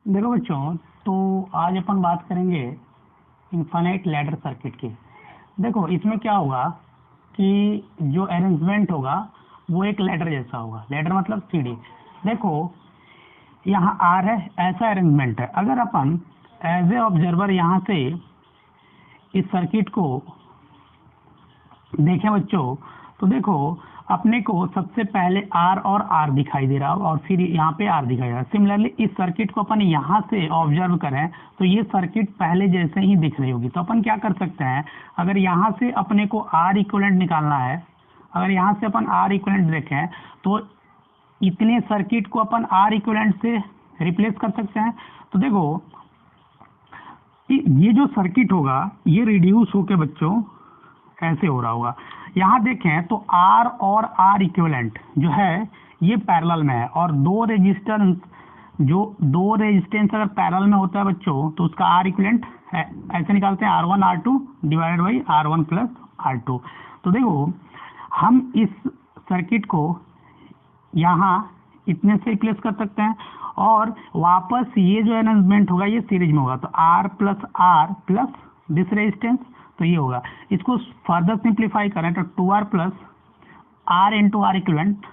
देखो बच्चों, तो आज अपन बात करेंगे इनफाइनाइट लैडर सर्किट की। देखो इसमें क्या होगा कि जो अरेंजमेंट होगा वो एक लैडर जैसा होगा। लैडर मतलब सीढ़ी। देखो यहाँ आर है, ऐसा अरेंजमेंट है। अगर अपन एज ए ऑब्जर्वर यहाँ से इस सर्किट को देखें बच्चों, तो देखो अपने को सबसे पहले आर और आर दिखाई दे रहा होगा और फिर यहाँ पे आर दिखाई दे रहा है। सिमिलरली इस सर्किट को अपन यहाँ से ऑब्जर्व करें तो ये सर्किट पहले जैसे ही दिख रही होगी। तो अपन क्या कर सकते हैं, अगर यहाँ से अपने को आर इक्विवेलेंट निकालना है, अगर यहाँ से अपन आर इक्विवेलेंट देखें तो इतने सर्किट को अपन आर इक्विवेलेंट से रिप्लेस कर सकते हैं। तो देखो ये जो सर्किट होगा ये रिड्यूस होके बच्चों ऐसे हो रहा होगा। यहाँ देखें तो R और R इक्विवेलेंट जो है ये पैरेलल में है और दो रेजिस्टेंस अगर पैरेलल में होता है बच्चों तो उसका R इक्विवेलेंट ऐसे निकालते हैं R1 R2 divided by R1 plus R2। तो देखो हम इस सर्किट को यहाँ इतने से रिप्लेस कर सकते हैं और वापस ये जो अरेंजमेंट होगा ये सीरीज में होगा। तो R प्लस दिस रेजिस्टेंस, तो ये होगा। इसको फर्दर सिंप्लीफाई करें तो 2R plus R into R equivalent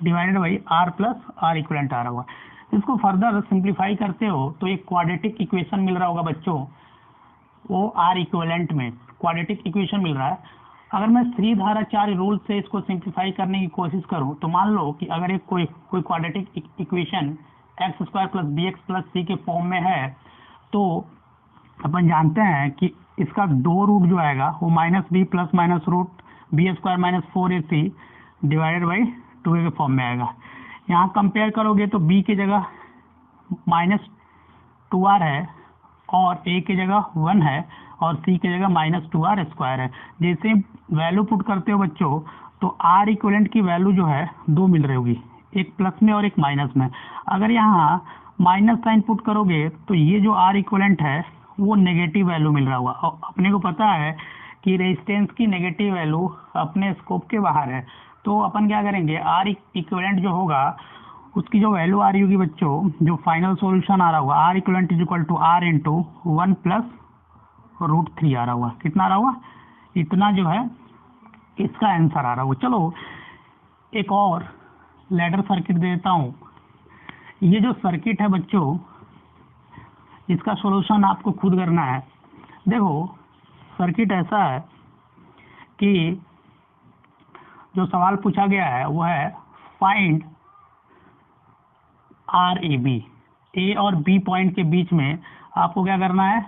divided by R plus R equivalent आ रहा होगा। इसको फर्दर सिंप्लीफाई करते हो तो एक क्वाड्रेटिक इक्वेशन मिल रहा होगा बच्चों, वो R इक्विवेलेंट में क्वाड्रेटिक इक्वेशन मिल रहा है। अगर मैं श्रीधराचार्य रूल से इसको सिंप्लीफाई करने की कोशिश करूं तो मान लो कि अगर एक कोई quadratic equation x square plus b x plus c के फॉर्म में है तो अपन जानते हैं कि इसका दो रूट जो आएगा वो minus B plus minus root B square minus 4ac divided by 2a के फॉर्म में आएगा। यहाँ कंपेयर करोगे तो b की जगह माइनस 2r है और a की जगह 1 है और c की जगह माइनस 2r स्क्वायर है। जैसे वैल्यू पुट करते हो बच्चों तो r इक्विवेलेंट की वैल्यू जो है दो मिल रही होगी, एक प्लस में और एक माइनस में। अगर यहाँ माइनस साइन पुट करोगे तो ये जो r इक्विवेलेंट है वो नेगेटिव वैल्यू मिल रहा होगा। और अपने को पता है कि रेजिस्टेंस की नेगेटिव वैल्यू अपने स्कोप के बाहर है। तो अपन क्या करेंगे, आर इक्विवेलेंट जो होगा उसकी जो वैल्यू आ रही होगी बच्चों, जो फाइनल सॉल्यूशन आ रहा होगा R equivalent is equal to R into 1 plus root 3 आ रहा होगा। कितना आ रहा होगा, इतना जो है इसका आंसर आ रहा होगा। चलो एक और लैडर सर्किट देता हूँ। ये जो सर्किट है बच्चों इसका सॉल्यूशन आपको खुद करना है। देखो सर्किट ऐसा है कि जो सवाल पूछा गया है वो है फाइंड आर ए बी, ए और बी पॉइंट के बीच में आपको क्या करना है,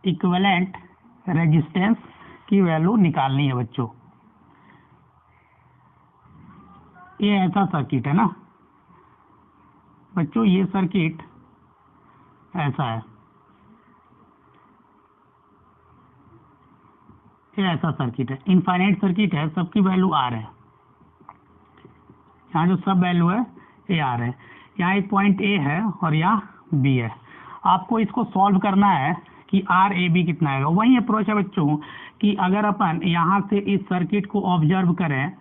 इक्विवेलेंट रेजिस्टेंस की वैल्यू निकालनी है बच्चों। ये ऐसा सर्किट है ना बच्चों, ये सर्किट ऐसा है, ये ऐसा सर्किट है, इनफाइनाइट सर्किट है, सबकी वैल्यू आर है। यहाँ जो सब वैल्यू है ये आर है। यहाँ एक पॉइंट ए है और यहाँ बी है। आपको इसको सॉल्व करना है कि आर ए बी कितना आएगा। वही अप्रोच है बच्चों कि अगर अपन यहाँ से इस सर्किट को ऑब्जर्व करें,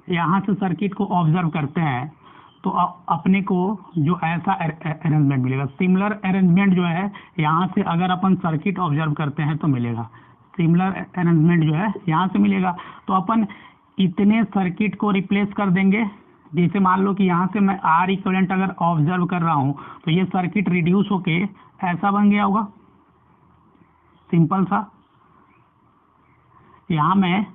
यहाँ से सर्किट को ऑब्जर्व करते हैं तो अपने को जो ऐसा अरेंजमेंट मिलेगा। सिमिलर अरेंजमेंट जो है यहाँ से अगर अपन सर्किट ऑब्जर्व करते हैं तो मिलेगा, सिमिलर अरेंजमेंट जो है यहाँ से मिलेगा। तो अपन इतने सर्किट को रिप्लेस कर देंगे। जैसे मान लो कि यहाँ से मैं आर इक्विवेलेंट अगर ऑब्जर्व कर रहा हूँ तो ये सर्किट रिड्यूस होके ऐसा बन गया होगा, सिंपल सा। यहाँ मैं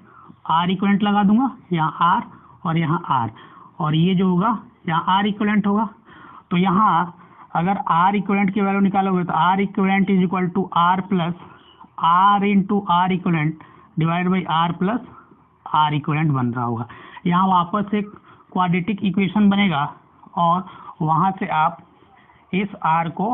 आर इक्विवेलेंट लगा दूंगा, यहाँ आर और यहाँ आर, और ये जो होगा यहाँ आर इक्विवेलेंट होगा। तो यहाँ अगर आर इक्विवेलेंट की वैल्यू निकालोगे तो R equivalent is equal to R plus R into R equivalent divide by R plus R equivalent बन रहा होगा। यहाँ वापस एक क्वाड्रेटिक इक्वेशन बनेगा और वहाँ से आप इस आर को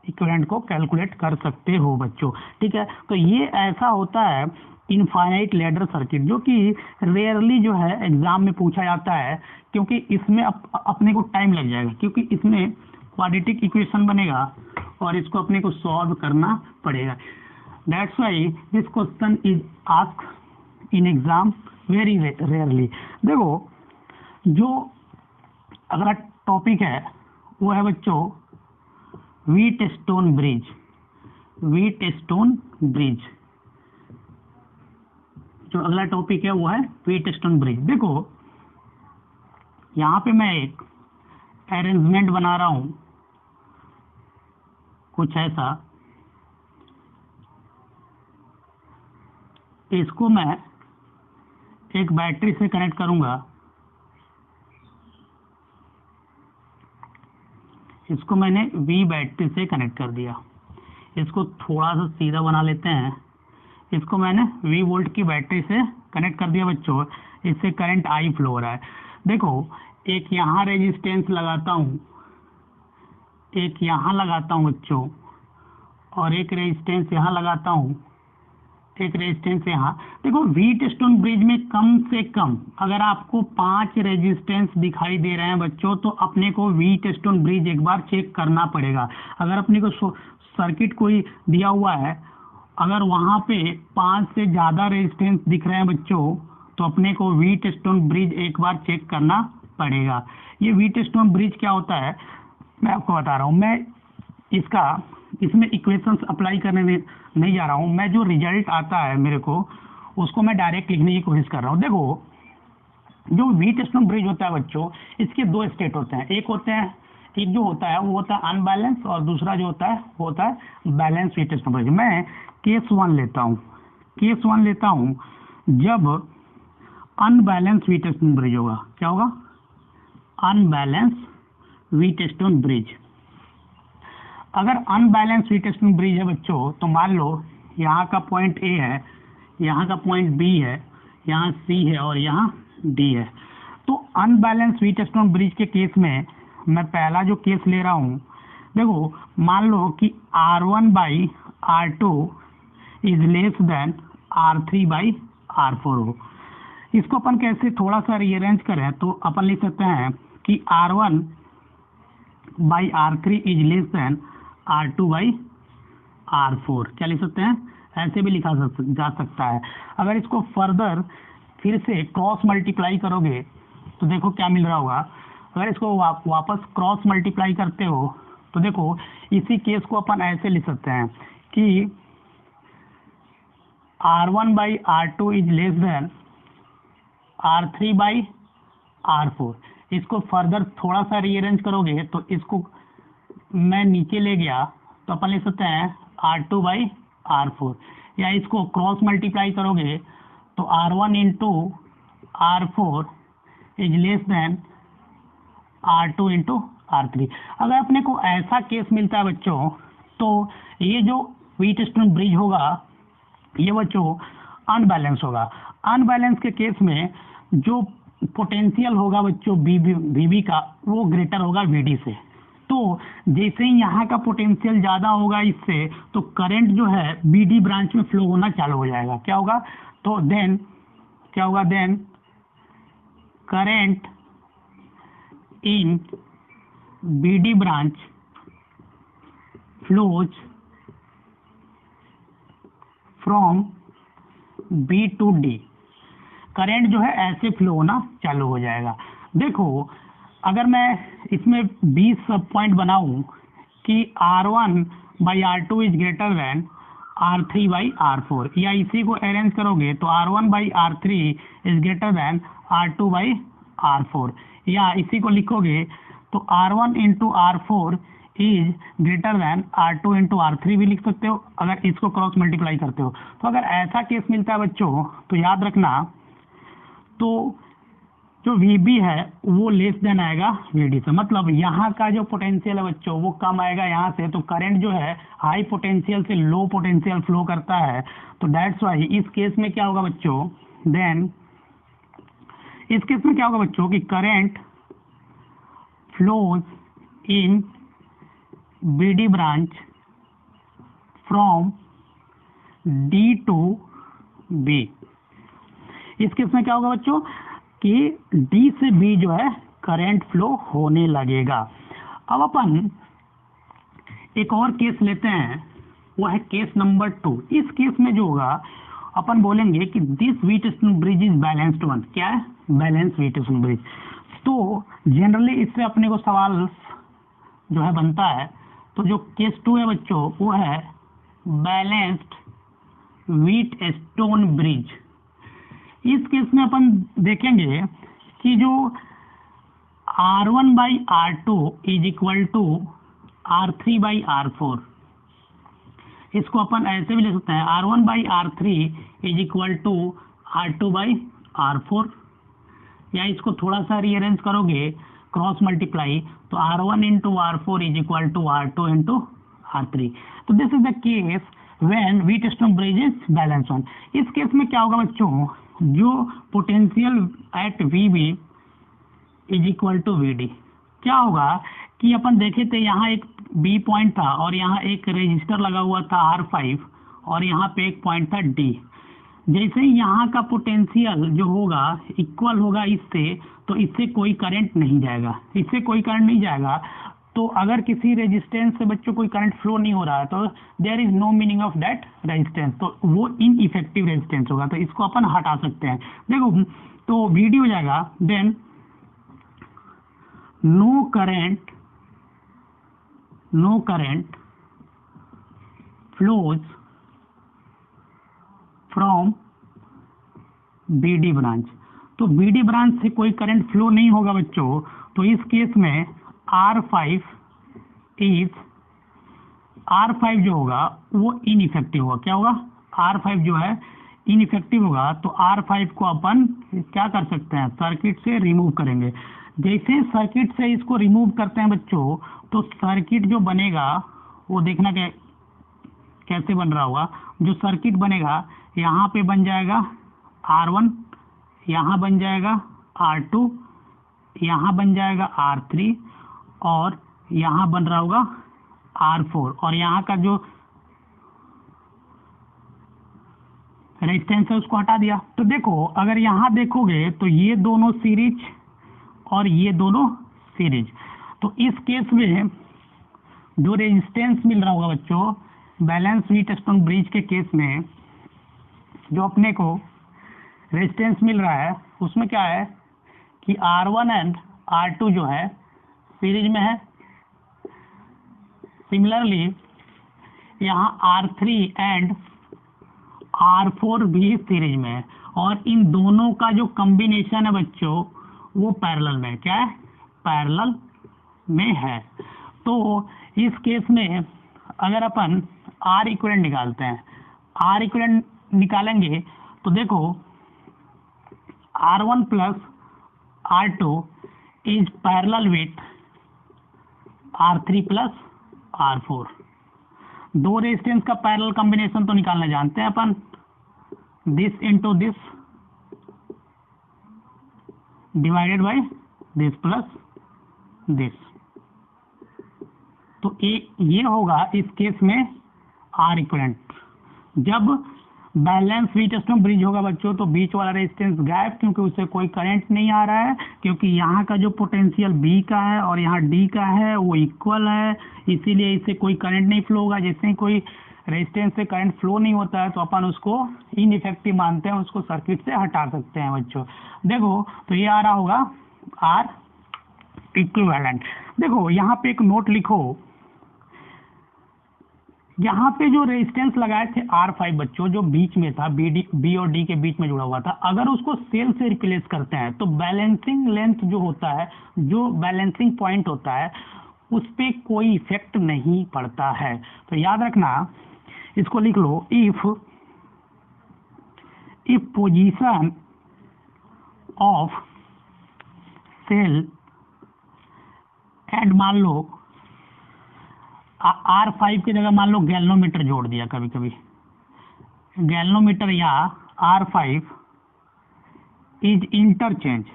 इक्विवेलेंट को कैलकुलेट कर सकते हो बच्चों, ठीक है। तो ये ऐसा होता है इनफाइनाइट लैडर सर्किट, जो कि रेयरली जो है एग्जाम में पूछा जाता है, क्योंकि इसमें अपने को टाइम लग जाएगा, क्योंकि इसमें क्वाड्रेटिक इक्वेशन बनेगा और इसको अपने को सॉल्व करना पड़ेगा। That's why this question is asked in exam very rarely. देखो जो अगला टॉपिक है वो है बच्चों व्हीटस्टोन ब्रिज, व्हीटस्टोन ब्रिज। जो अगला टॉपिक है वो है व्हीटस्टोन ब्रिज। देखो यहाँ पे मैं एक अरेंजमेंट बना रहा हूँ कुछ ऐसा, इसको मैं एक बैटरी से कनेक्ट करूंगा, इसको मैंने V बैटरी से कनेक्ट कर दिया। इसको थोड़ा सा सीधा बना लेते हैं, इसको मैंने V वोल्ट की बैटरी से कनेक्ट कर दिया बच्चों। इससे करंट I फ्लो हो रहा है। देखो एक यहाँ रेजिस्टेंस लगाता हूँ, एक यहाँ लगाता हूँ बच्चों, और एक रेजिस्टेंस यहाँ लगाता हूँ, एक रेजिस्टेंस यहाँ। देखो व्हीटस्टोन ब्रिज में कम से कम अगर आपको 5 रेजिस्टेंस दिखाई दे रहे हैं बच्चों, तो अपने को व्हीटस्टोन ब्रिज एक बार चेक करना पड़ेगा। अगर अपने को सर्किट कोई दिया हुआ है, अगर वहाँ पे 5 से ज़्यादा रेजिस्टेंस दिख रहे हैं बच्चों, तो अपने को व्हीटस्टोन ब्रिज एक बार चेक करना पड़ेगा। ये व्हीटस्टोन ब्रिज क्या होता है मैं आपको बता रहा हूँ। मैं इसमें इक्वेशंस अप्लाई करने नहीं जा रहा हूँ। मैं जो रिजल्ट आता है मेरे को, उसको मैं डायरेक्ट लिखने की कोशिश कर रहा हूँ। देखो जो व्हीटस्टोन ब्रिज होता है बच्चों, इसके 2 स्टेट होते हैं। एक जो होता है वो होता है अनबैलेंस, और दूसरा जो होता है वो होता है बैलेंस व्हीटस्टोन ब्रिज। मैं केस 1 लेता हूँ जब अनबैलेंस व्हीटस्टोन ब्रिज होगा। क्या होगा? Unbalance Wheatstone bridge. अगर अनबैलेंस व्हीटस्टोन ब्रिज है बच्चों, तो मान लो यहाँ का पॉइंट A है, यहाँ का पॉइंट B है, यहाँ C है और यहाँ D है। तो अनबैलेंस व्हीटस्टोन ब्रिज के केस में मैं पहला जो केस ले रहा हूँ, देखो मान लो कि R1/R2 is less than R3/R4 हो। इसको अपन कैसे थोड़ा सा रीअरेंज करें तो अपन लिख सकते हैं कि R1/R3 is less than R2/R4। क्या लिख सकते हैं? ऐसे भी लिखा जा सकता है। अगर इसको फर्दर फिर से क्रॉस मल्टीप्लाई करोगे तो देखो क्या मिल रहा होगा। अगर इसको वापस क्रॉस मल्टीप्लाई करते हो तो देखो इसी केस को अपन ऐसे लिख सकते हैं कि R1/R2 is less than R3/R4। इसको फर्दर थोड़ा सा रीअरेंज करोगे तो इसको मैं नीचे ले गया तो अपन लिख सकते हैं R2/R4, या इसको क्रॉस मल्टीप्लाई करोगे तो R1/R4 is less than R2/R3। अगर अपने को ऐसा केस मिलता है बच्चों, तो ये जो व्हीटस्टोन ब्रिज होगा ये बच्चों अनबैलेंस होगा। अनबैलेंस के केस में जो पोटेंशियल होगा बच्चों VB का, वो ग्रेटर होगा VD से। तो जैसे ही यहाँ का पोटेंशियल ज़्यादा होगा इससे, तो करंट जो है BD ब्रांच में फ्लो होना चालू हो जाएगा। क्या होगा? तो then current in BD branch flows from B to D। Current जो है ऐसे फ्लो होना चालू हो जाएगा। देखो अगर मैं इसमें 20 सब पॉइंट बनाऊं कि R1/R2 is greater than R3/R4, या इसी को अरेंज करोगे तो R1/R3 is greater than R2/R4, या इसी को लिखोगे तो R1/R4 is greater than R2/R3 भी लिख सकते हो अगर इसको क्रॉस मल्टीप्लाई करते हो। तो अगर ऐसा केस मिलता है बच्चों तो याद रखना, तो जो VB है वो लेस देन आएगा VD से। मतलब यहाँ का जो पोटेंशियल है बच्चों वो कम आएगा यहाँ से, तो करंट जो है हाई पोटेंशियल से लो पोटेंशियल फ्लो करता है। तो दैट्स वाई इस केस में क्या होगा बच्चों, इस केस में क्या होगा बच्चों कि current flows in BD branch from D to B। इस केस में क्या होगा बच्चों कि D से B जो है करंट फ्लो होने लगेगा। अब अपन एक और केस लेते हैं, वो है केस नंबर 2। इस केस में जो होगा अपन बोलेंगे कि this Wheatstone bridge is balanced one. क्या है? Balance Wheatstone bridge. तो जनरली इससे अपने को सवाल जो है बनता है, तो जो केस 2 है बच्चों वो है बैलेंस्ड व्हीटस्टोन ब्रिज। इस केस में अपन देखेंगे कि जो R1/R2 is equal to R3/R4, इसको अपन ऐसे भी ले सकते हैं R1/R3 is equal to R2/R4, या इसको थोड़ा सा रीअरेंज करोगे क्रॉस मल्टीप्लाई तो R1 into R4 is equal to R2 into R3। तो this is the case when Wheatstone bridge is balance on. इस केस में क्या होगा बच्चों, जो potential at VB is equal to VD, क्या होगा कि अपन देखे थे यहाँ एक B पॉइंट था और यहाँ एक रजिस्टर लगा हुआ था R5 और यहाँ पे एक पॉइंट था D। जैसे ही यहाँ का पोटेंशियल जो होगा इक्वल होगा इससे, तो इससे कोई करंट नहीं जाएगा, इससे कोई करंट नहीं जाएगा। तो अगर किसी रेजिस्टेंस से बच्चों कोई करंट फ्लो नहीं हो रहा है तो there is no meaning of that resistance, तो वो इनइफेक्टिव रेजिस्टेंस होगा, तो इसको अपन हटा सकते हैं। देखो तो VD हो जाएगा then no current flows from BD branch. तो BD ब्रांच से कोई करंट फ्लो नहीं होगा बच्चों, तो इस केस में R5 जो होगा वो इनइफेक्टिव होगा। क्या होगा, R5 जो है इनइफेक्टिव होगा। तो R5 को अपन क्या कर सकते हैं, सर्किट से रिमूव करेंगे। जैसे सर्किट से इसको रिमूव करते हैं बच्चों, तो सर्किट जो बनेगा वो देखना कैसे बन रहा होगा। जो सर्किट बनेगा यहाँ पे बन जाएगा R1, यहाँ बन जाएगा R2, यहाँ बन जाएगा R3 और यहाँ बन रहा होगा R4, और यहाँ का जो रेजिस्टेंस है उसको हटा दिया। तो देखो अगर यहाँ देखोगे तो ये दोनों सीरीज और ये दोनों सीरीज, तो इस केस में जो रेजिस्टेंस मिल रहा होगा बच्चों बैलेंस व्हीटस्टोन ब्रिज के केस में, जो अपने को रेजिस्टेंस मिल रहा है उसमें क्या है कि R1 एंड R2 जो है सीरीज में है। सिमिलरली यहाँ R3 एंड R4 भी सीरीज में है, और इन दोनों का जो कॉम्बिनेशन है बच्चों वो पैरेलल में, क्या है, पैरेलल में है। तो इस केस में अगर अपन R इक्विवेलेंट निकालते हैं, R इक्विवेलेंट निकालेंगे तो देखो R1 plus R2 is parallel with R3 plus R4। दो रेजिस्टेंस का पैरेलल कॉम्बिनेशन तो निकालना जानते हैं अपन, this into this divided by this plus this. तो ये होगा इस केस में R इक्विवेलेंट। जब बैलेंस व्हीटस्टोन ब्रिज होगा बच्चों तो बीच वाला रेजिस्टेंस गायब, क्योंकि उससे कोई करंट नहीं आ रहा है, क्योंकि यहाँ का जो पोटेंशियल B का है और यहाँ D का है वो इक्वल है, इसीलिए इससे कोई करंट नहीं फ्लो होगा। जैसे ही कोई रेजिस्टेंस से करंट फ्लो नहीं होता है तो अपन उसको इनइफेक्टिव मानते हैं, उसको सर्किट से हटा सकते हैं बच्चों। देखो तो ये आ रहा होगा R इक्विवेलेंट। देखो यहाँ पे एक नोट लिखो, यहाँ पे जो रेजिस्टेंस लगाए थे R5 बच्चों जो बीच में था, B और D के बीच में जुड़ा हुआ था, अगर उसको सेल से रिप्लेस करते हैं तो बैलेंसिंग लेंथ जो होता है, जो बैलेंसिंग पॉइंट होता है, उस पर कोई इफेक्ट नहीं पड़ता है। तो याद रखना, इसको लिख लो, if position of cell and मान लो R5 की जगह मान लो गैल्वेनोमीटर जोड़ दिया, कभी कभी गैल्वेनोमीटर या R5 इज इंटरचेंज।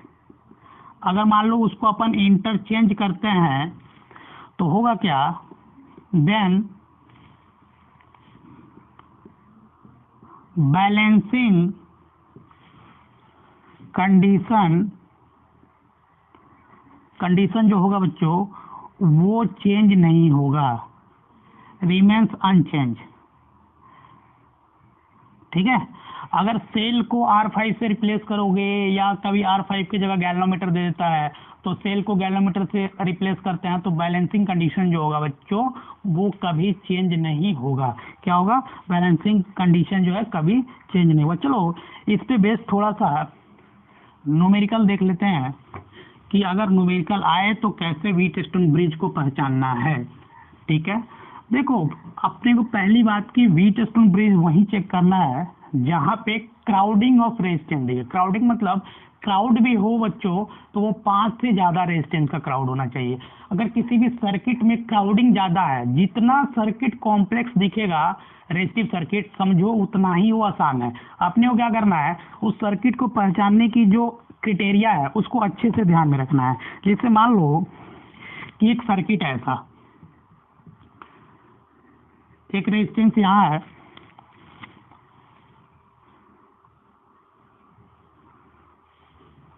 अगर मान लो उसको अपन इंटरचेंज करते हैं तो होगा क्या, देन बैलेंसिंग कंडीशन जो होगा बच्चों वो चेंज नहीं होगा, रिमेन्स अनचेंज। ठीक है। अगर सेल को R5 से रिप्लेस करोगे या कभी R5 की जगह गैल्वेनोमीटर दे देता है तो सेल को गैल्वेनोमीटर से रिप्लेस करते हैं तो बैलेंसिंग कंडीशन जो होगा बच्चों वो कभी चेंज नहीं होगा। क्या होगा? बैलेंसिंग कंडीशन जो है कभी चेंज नहीं होगा। चलो इस पे बेस थोड़ा सा न्यूमेरिकल देख लेते हैं कि अगर न्यूमेरिकल आए तो कैसे व्हीटस्टोन ब्रिज को पहचानना है। ठीक है, देखो अपने को पहली बात की व्हीटस्टोन ब्रिज वहीं चेक करना है जहां पे क्राउडिंग ऑफ रेजिस्टेंस है। क्राउडिंग मतलब क्राउड भी हो बच्चों तो वो 5 से ज्यादा रेजिस्टेंस का क्राउड होना चाहिए। अगर किसी भी सर्किट में क्राउडिंग ज्यादा है, जितना सर्किट कॉम्प्लेक्स दिखेगा रेजिस्टिव सर्किट समझो उतना ही वो आसान है। आपने को क्या करना है, उस सर्किट को पहचानने की जो क्राइटेरिया है उसको अच्छे से ध्यान में रखना है। जैसे मान लो कि एक सर्किट है ऐसा, एक रेजिस्टेंस यहाँ है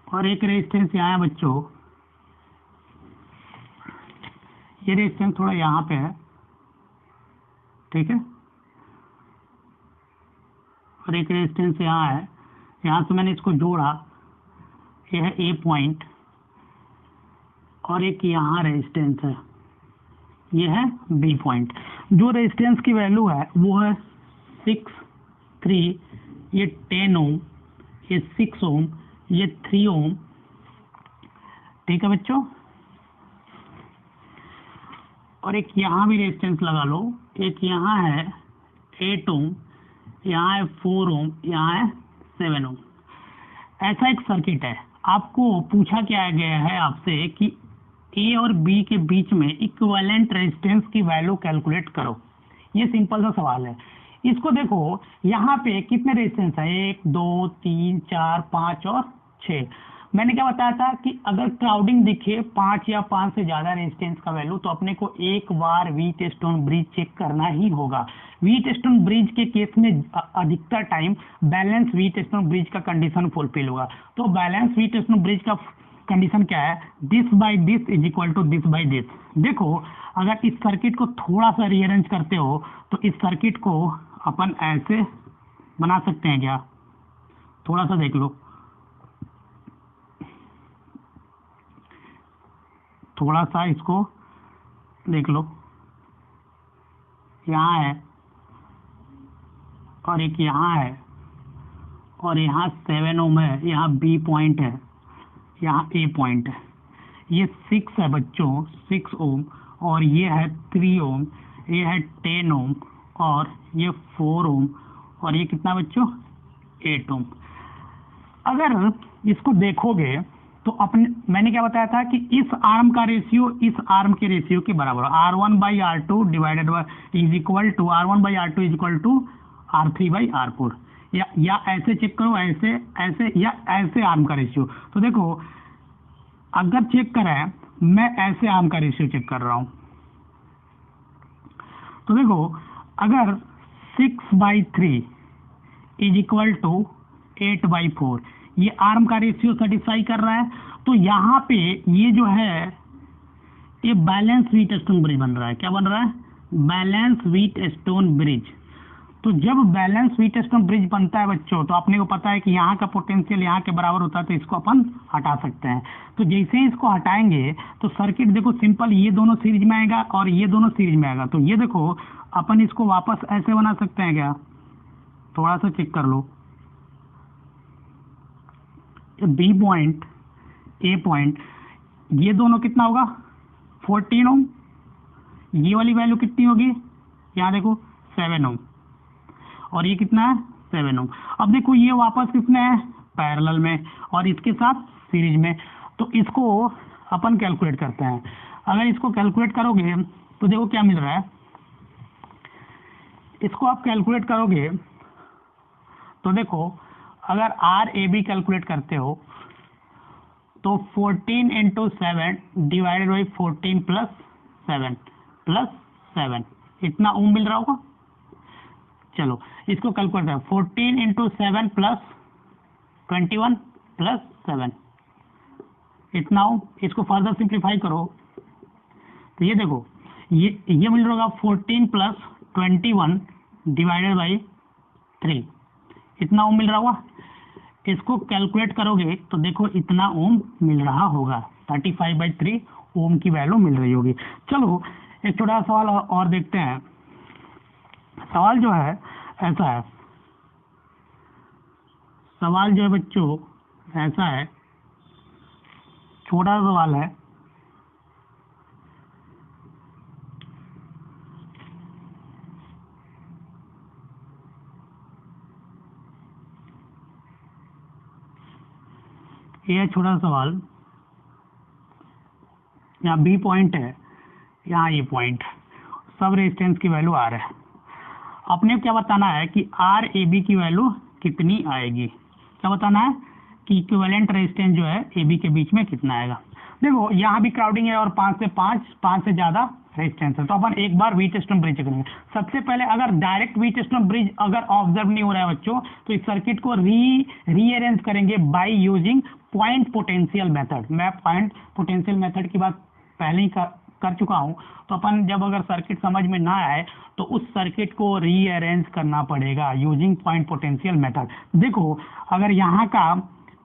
और एक रेजिस्टेंस यहाँ है बच्चों, ये रेजिस्टेंस थोड़ा यहाँ पे है, ठीक है, और एक रेजिस्टेंस यहाँ है, यहाँ से मैंने इसको जोड़ा, ये है ए पॉइंट और एक यहाँ रेजिस्टेंस है, ये है बी पॉइंट। जो रेजिस्टेंस की वैल्यू है वो है 6, 3, ये 10 ओम, ये 6 ओम, ये 3 ओम। ठीक है बच्चों, और एक यहाँ भी रेजिस्टेंस लगा लो, एक यहाँ है 8 ओम, यहाँ है 4 ओम, यहाँ है 7 ओम। ऐसा एक सर्किट है। आपको पूछा क्या गया है आपसे कि ए और बी के बीच में इक्विवेलेंट रेजिस्टेंस की वैल्यू कैलकुलेट करो। ये सिंपल सा सवाल है। इसको देखो यहाँ पे कितने रेजिस्टेंस है, 1, 2, 3, 4, 5 और 6। मैंने क्या बताया था कि अगर क्राउडिंग दिखे 5 या 5 से ज्यादा रेजिस्टेंस का वैल्यू तो अपने को एक बार व्हीटस्टोन ब्रिज चेक करना ही होगा। व्हीटस्टोन ब्रिज के केस में अधिकतर टाइम बैलेंस व्हीटस्टोन ब्रिज का कंडीशन फुलफिल होगा। तो बैलेंस व्हीटस्टोन ब्रिज का कंडीशन क्या है, this by this is equal to this by this. देखो अगर इस सर्किट को थोड़ा सा रीअरेंज करते हो तो इस सर्किट को अपन ऐसे बना सकते हैं क्या, थोड़ा सा देख लो, थोड़ा सा इसको देख लो, यहाँ है और एक यहाँ है और यहाँ 7 ओम है, यहाँ बी पॉइंट है, यहाँ ए पॉइंट है, ये 6 है बच्चों 6 ओम और ये है 3 ओम, ये है 10 ओम और ये 4 ओम और ये कितना बच्चों 8 ओम। अगर इसको देखोगे तो अपने मैंने क्या बताया था कि इस आर्म का रेशियो इस आर्म के रेशियो के बराबर है, R1/R2 divided by is equal to R1/R2 is equal to R3/R4। या ऐसे चेक करो, ऐसे ऐसे या ऐसे आर्म का रेशियो। तो देखो अगर चेक करें, मैं ऐसे आर्म का रेशियो चेक कर रहा हूं तो देखो अगर 6/3 इज इक्वल टू 8/4 ये आर्म का रेशियो सेटिस्फाई कर रहा है तो यहाँ पे ये जो है ये बैलेंस व्हीटस्टोन ब्रिज बन रहा है। क्या बन रहा है, बैलेंस व्हीटस्टोन ब्रिज। तो जब बैलेंस व्हीटस्टोन ब्रिज बनता है बच्चों तो आपने को पता है कि यहाँ का पोटेंशियल यहाँ के बराबर होता है तो इसको अपन हटा सकते हैं। तो जैसे ही इसको हटाएंगे तो सर्किट देखो सिंपल, ये दोनों सीरीज में आएगा और ये दोनों सीरीज में आएगा। तो ये देखो अपन इसको वापस ऐसे बना सकते हैं क्या, थोड़ा सा चेक कर लो, बी पॉइंट ए पॉइंट ये दोनों कितना होगा 14 ओम, ये वाली वैल्यू कितनी होगी यहाँ देखो 7 ओम और ये कितना है 7 ओम। अब देखो ये वापस कितने है पैरेलल में और इसके साथ सीरीज में। तो इसको अपन कैलकुलेट करते हैं। अगर इसको कैलकुलेट करोगे तो देखो क्या मिल रहा है, इसको आप कैलकुलेट करोगे तो देखो अगर RAB कैलकुलेट करते हो तो 14 × 7 डिवाइडेड बाई 14 + 7 इतना ओम मिल रहा होगा। चलो इसको कैलकुलेट करें, 14 × 7 + 21 + 7 इतना ओम। इसको फर्दर सिंप्लीफाई करो तो ये देखो ये मिल रहा होगा 14 + 21 डिवाइडेड बाई 3 इतना ओम मिल रहा होगा। इसको कैलकुलेट करोगे तो देखो इतना ओम मिल रहा होगा, 35/3 ओम की वैल्यू मिल रही होगी। चलो एक छोटा सवाल और देखते हैं। सवाल जो है ऐसा है, सवाल जो है बच्चों ऐसा है, छोटा सवाल है। ये छोटा सवाल, यहाँ बी पॉइंट है, यहाँ ये पॉइंट, सब रेजिस्टेंस की वैल्यू आर है। अपने क्या बताना है कि आर ए बी की वैल्यू कितनी आएगी। क्या बताना है कि इक्विवेलेंट रेजिस्टेंस जो है ए बी के बीच में कितना आएगा। देखो यहाँ भी क्राउडिंग है और 5 से ज़्यादा रेजिस्टेंस है, तो अपन एक बार व्हीटस्टोन ब्रिज करेंगे। सबसे पहले अगर डायरेक्ट व्हीटस्टोन ब्रिज अगर ऑब्जर्व नहीं हो रहा है बच्चों, तो इस सर्किट को रीअरेंज करेंगे by using point potential method. मैं पॉइंट पोटेंशियल मेथड की बात पहले ही कर चुका हूं। तो अपन जब अगर सर्किट समझ में ना आए तो उस सर्किट को रीअरेंज करना पड़ेगा यूजिंग पॉइंट पोटेंशियल मेथड। देखो अगर यहाँ का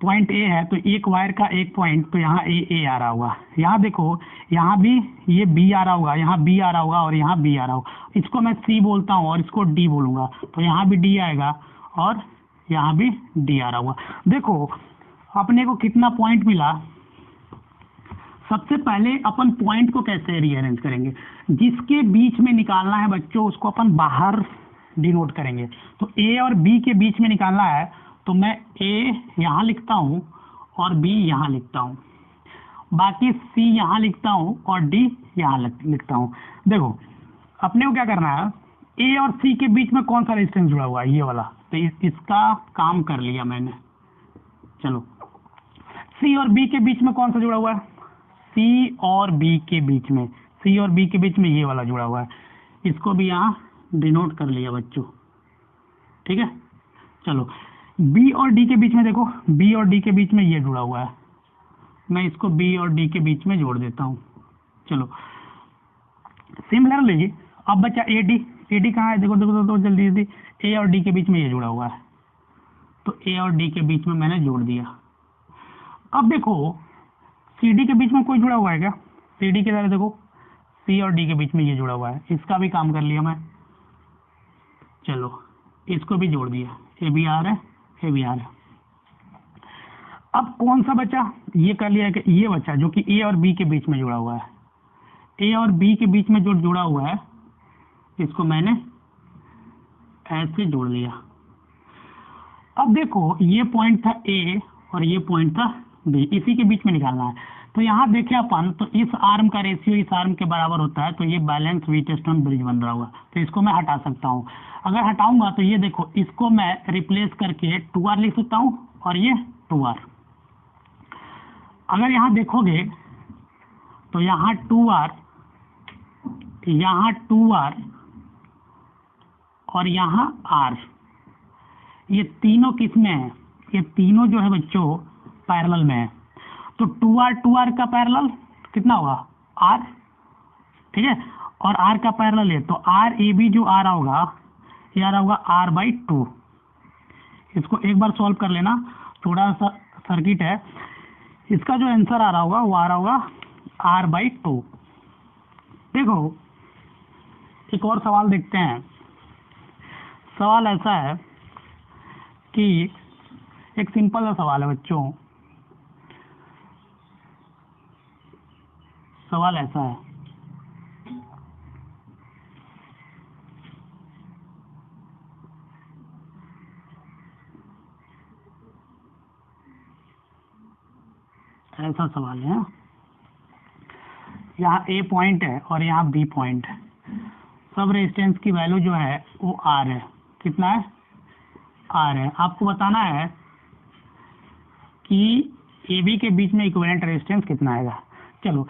पॉइंट ए है तो एक वायर का एक पॉइंट, तो यहाँ ए आ रहा होगा। यहाँ देखो यहाँ भी ये बी आ रहा होगा, यहाँ बी आ रहा होगा और यहाँ बी आ रहा होगा। इसको मैं सी बोलता हूँ और इसको डी बोलूंगा, तो यहाँ भी डी आएगा और यहाँ भी डी आ रहा होगा। देखो अपने को कितना पॉइंट मिला। सबसे पहले अपन पॉइंट को कैसे रीअरेंज करेंगे, जिसके बीच में निकालना है बच्चों उसको अपन बाहर डिनोट करेंगे। तो ए और बी के बीच में निकालना है, तो मैं ए यहाँ लिखता हूँ और बी यहाँ लिखता हूँ, बाकी सी यहाँ लिखता हूँ और डी यहाँ लिखता हूँ। देखो अपने को क्या करना है, ए और सी के बीच में कौन सा रेजिस्टेंस जुड़ा हुआ है, ये वाला, तो इसका काम कर लिया मैंने। चलो सी और बी के बीच में कौन सा जुड़ा हुआ है, सी और बी के बीच में, सी और बी के बीच में ये वाला जुड़ा हुआ है, इसको भी यहाँ डिनोट कर लिया बच्चों, ठीक है। चलो बी और डी के बीच में देखो, बी और डी के बीच में ये जुड़ा हुआ है, मैं इसको बी और डी के बीच में जोड़ देता हूँ। चलो सिमिलरली अब बच्चा ए डी कहाँ है, देखो देखो देखो जल्दी जल्दी, ए और डी के बीच में ये जुड़ा हुआ है, तो ए और डी के बीच में मैंने जोड़ दिया। अब देखो सी डी के बीच में कोई जुड़ा हुआ है क्या, सी डी की तरह देखो सी और डी के बीच में ये जुड़ा हुआ है, इसका भी काम कर लिया मैं। चलो इसको भी जोड़ दिया, ए बी आर है, ए बी आर है। अब कौन सा बचा, ये कर लिया कि ये बचा जो कि ए और बी के बीच में जुड़ा हुआ है। ए और बी के बीच में जो जुड़ा हुआ है इसको मैंने ऐसे जोड़ लिया। अब देखो ये पॉइंट था ए और ये पॉइंट था बी, इसी के बीच में निकालना है। तो यहाँ देखें अपन, तो इस आर्म का रेशियो इस आर्म के बराबर होता है, तो ये बैलेंस व्हीटस्टोन ब्रिज बन रहा होगा, तो इसको मैं हटा सकता हूँ। अगर हटाऊंगा तो ये देखो इसको मैं रिप्लेस करके 2r लिख सकता हूँ और ये 2r। अगर यहाँ देखोगे तो यहाँ 2r, यहाँ 2r और यहाँ r, ये तीनों किस में है, ये तीनों जो है बच्चों पैरेलल में है। तो 2r का पैरेलल कितना होगा r, ठीक है, और r का पैरेलल है, तो r ए बी जो आ रहा होगा ये आ रहा होगा r/2। इसको एक बार सॉल्व कर लेना, थोड़ा सा सर्किट है, इसका जो आंसर आ रहा होगा वो आ रहा होगा r/2। देखो एक और सवाल देखते हैं। सवाल ऐसा है कि एक सिंपल सा सवाल है बच्चों, सवाल ऐसा है, ऐसा सवाल है, यहाँ ए पॉइंट है और यहाँ बी पॉइंट है, सब रेजिस्टेंस की वैल्यू जो है वो आर है, कितना है आर है। आपको बताना है कि ए बी के बीच में इक्विवेलेंट रेजिस्टेंस कितना आएगा। चलो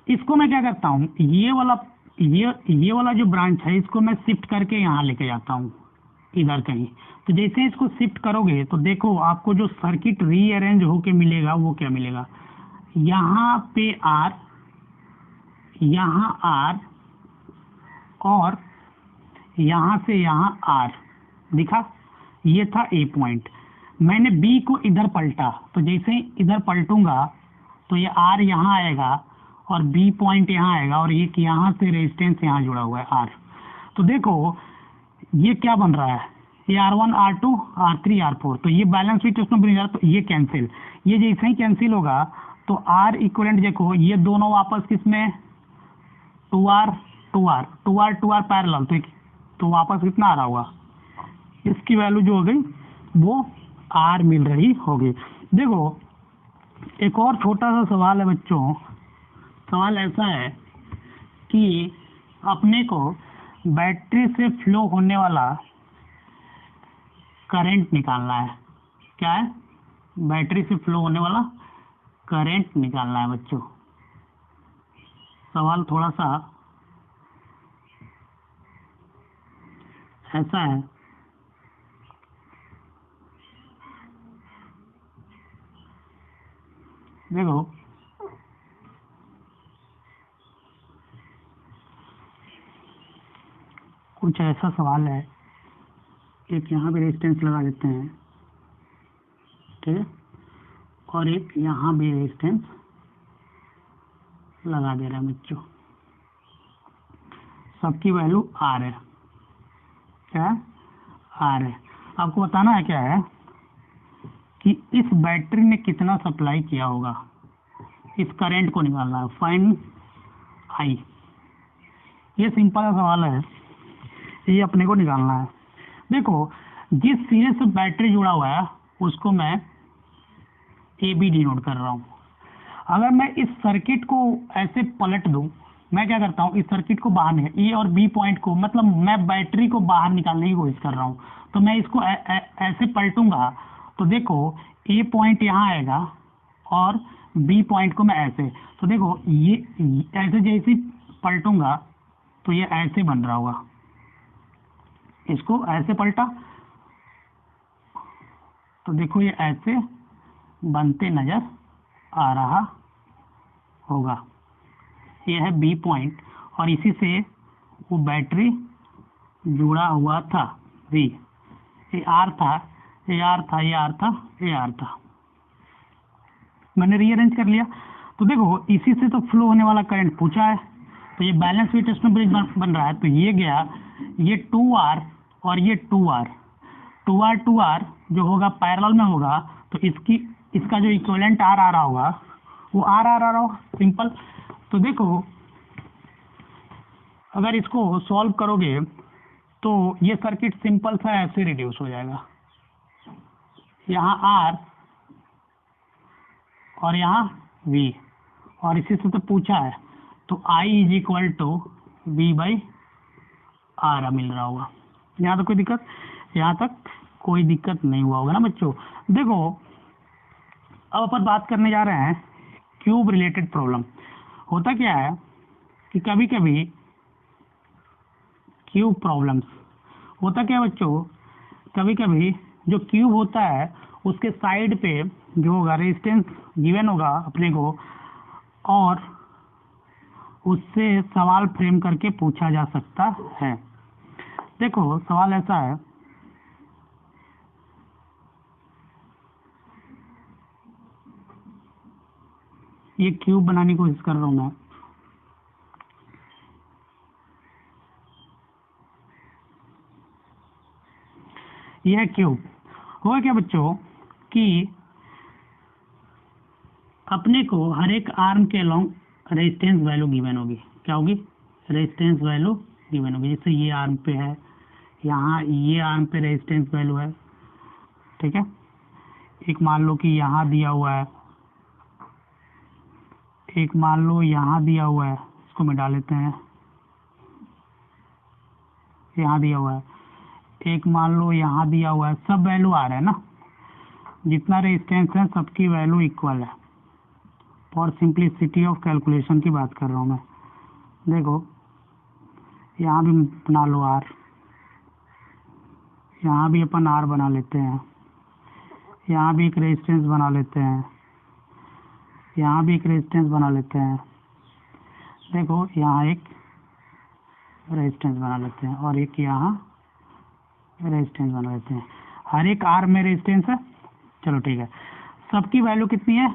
इसको मैं क्या करता हूँ, ये वाला जो ब्रांच है इसको मैं शिफ्ट करके यहाँ लेके जाता हूँ इधर कहीं। तो जैसे इसको शिफ्ट करोगे तो देखो आपको जो सर्किट रीअरेंज होके मिलेगा वो क्या मिलेगा, यहाँ पे R, यहाँ R और यहाँ से यहाँ R दिखा, ये था ए पॉइंट, मैंने बी को इधर पलटा, तो जैसे ही इधर पलटूंगा तो ये आर यहाँ आएगा और बी पॉइंट यहाँ आएगा और एक यहाँ से रेजिस्टेंस यहाँ जुड़ा हुआ है आर। तो देखो ये क्या बन रहा है, ये R1 R2 R3 R4, तो ये बैलेंस विथ उसमें बन रहा, तो ये कैंसिल, ये जैसे ही कैंसिल होगा तो R इक्वलेंट देखो ये दोनों वापस किसमें 2R 2R 2R 2R parallel, तो वापस कितना आ रहा होगा, इसकी वैल्यू जो हो गई वो R मिल रही होगी। देखो एक और छोटा सा सवाल है बच्चों, सवाल ऐसा है कि अपने को बैटरी से फ्लो होने वाला करंट निकालना है। क्या है, बैटरी से फ्लो होने वाला करंट निकालना है बच्चों। सवाल थोड़ा सा ऐसा है, देखो कुछ ऐसा सवाल है, एक यहाँ भी रेजिस्टेंस लगा देते हैं, ठीक है, और एक यहाँ भी रेजिस्टेंस लगा दे रहे हैं बच्चों, सबकी वैल्यू R है। क्या है, R है। आपको बताना है क्या है कि इस बैटरी ने कितना सप्लाई किया होगा, इस करंट को निकालना है, फाइंड I। ये सिंपल सा सवाल है, ये अपने को निकालना है। देखो जिस सिरे से बैटरी जुड़ा हुआ है उसको मैं AB डिनोट कर रहा हूँ। अगर मैं इस सर्किट को ऐसे पलट दूं, मैं क्या करता हूँ, इस सर्किट को बाहर निकाल, ए और बी पॉइंट को, मतलब मैं बैटरी को बाहर निकालने की कोशिश कर रहा हूँ, तो मैं इसको ऐसे पलटूंगा तो देखो ए पॉइंट यहाँ आएगा और बी पॉइंट को मैं ऐसे, तो देखो ये ऐसे जैसे पलटूंगा तो ये ऐसे बन रहा होगा, इसको ऐसे पलटा तो देखो ये ऐसे बनते नजर आ रहा होगा। ये है बी पॉइंट और इसी से वो बैटरी जुड़ा हुआ था V, ये R था, ये R था, ये R था, ये R था, मैंने रीअरेंज कर लिया। तो देखो इसी से तो फ्लो होने वाला करंट पूछा है, तो ये बैलेंस विथ टेस्टमेंट ब्रिज बन रहा है, तो ये गया, ये 2R और ये 2R 2R जो होगा पैरेलल में होगा, तो इसका जो इक्विवेलेंट R आ रहा होगा वो R आ रहा होगा, सिंपल। तो देखो अगर इसको सॉल्व करोगे तो ये सर्किट सिंपल सा ऐसे रिड्यूस हो जाएगा, यहाँ R और यहाँ V, और इसी से तो पूछा है, तो I is equal to V/R मिल रहा होगा। यहाँ तक कोई दिक्कत, यहाँ तक कोई दिक्कत नहीं हुआ होगा ना बच्चों। देखो अब अपन बात करने जा रहे हैं क्यूब रिलेटेड प्रॉब्लम। होता क्या है कि कभी कभी क्यूब प्रॉब्लम्स, होता क्या है बच्चों, कभी कभी जो क्यूब होता है उसके साइड पे जो होगा रेजिस्टेंस गिवन होगा अपने को, और उससे सवाल फ्रेम करके पूछा जा सकता है। देखो सवाल ऐसा है, ये क्यूब बनाने की कोशिश कर रहा हूं मैं, यह क्यूब होगा क्या बच्चों कि अपने को हर एक आर्म के अलोंग रेजिस्टेंस वैल्यू गिवन होगी। क्या होगी, रेजिस्टेंस वैल्यू गिवन होगी। जैसे ये आर्म पे है, यहाँ ये आर्म पे रेजिस्टेंस वैल्यू है, ठीक है। एक मान लो कि यहाँ दिया हुआ है, एक मान लो यहाँ दिया हुआ है, इसको मिटा लेते हैं, यहाँ दिया हुआ है, एक मान लो यहाँ दिया हुआ है, सब वैल्यू आ रहा है ना, जितना रेजिस्टेंस है सबकी वैल्यू इक्वल है। फॉर सिंप्लिसिटी ऑफ कैलकुलेशन की बात कर रहा हूँ मैं। देखो यहाँ भी बना लो R, यहाँ भी अपन R बना लेते हैं, यहाँ भी एक रेजिस्टेंस बना लेते हैं, यहाँ भी एक रेजिस्टेंस बना लेते हैं, देखो यहाँ एक रेजिस्टेंस बना लेते हैं और एक यहाँ रेजिस्टेंस बना लेते हैं। हर एक आर में रेजिस्टेंस है। चलो ठीक है, सबकी वैल्यू कितनी है,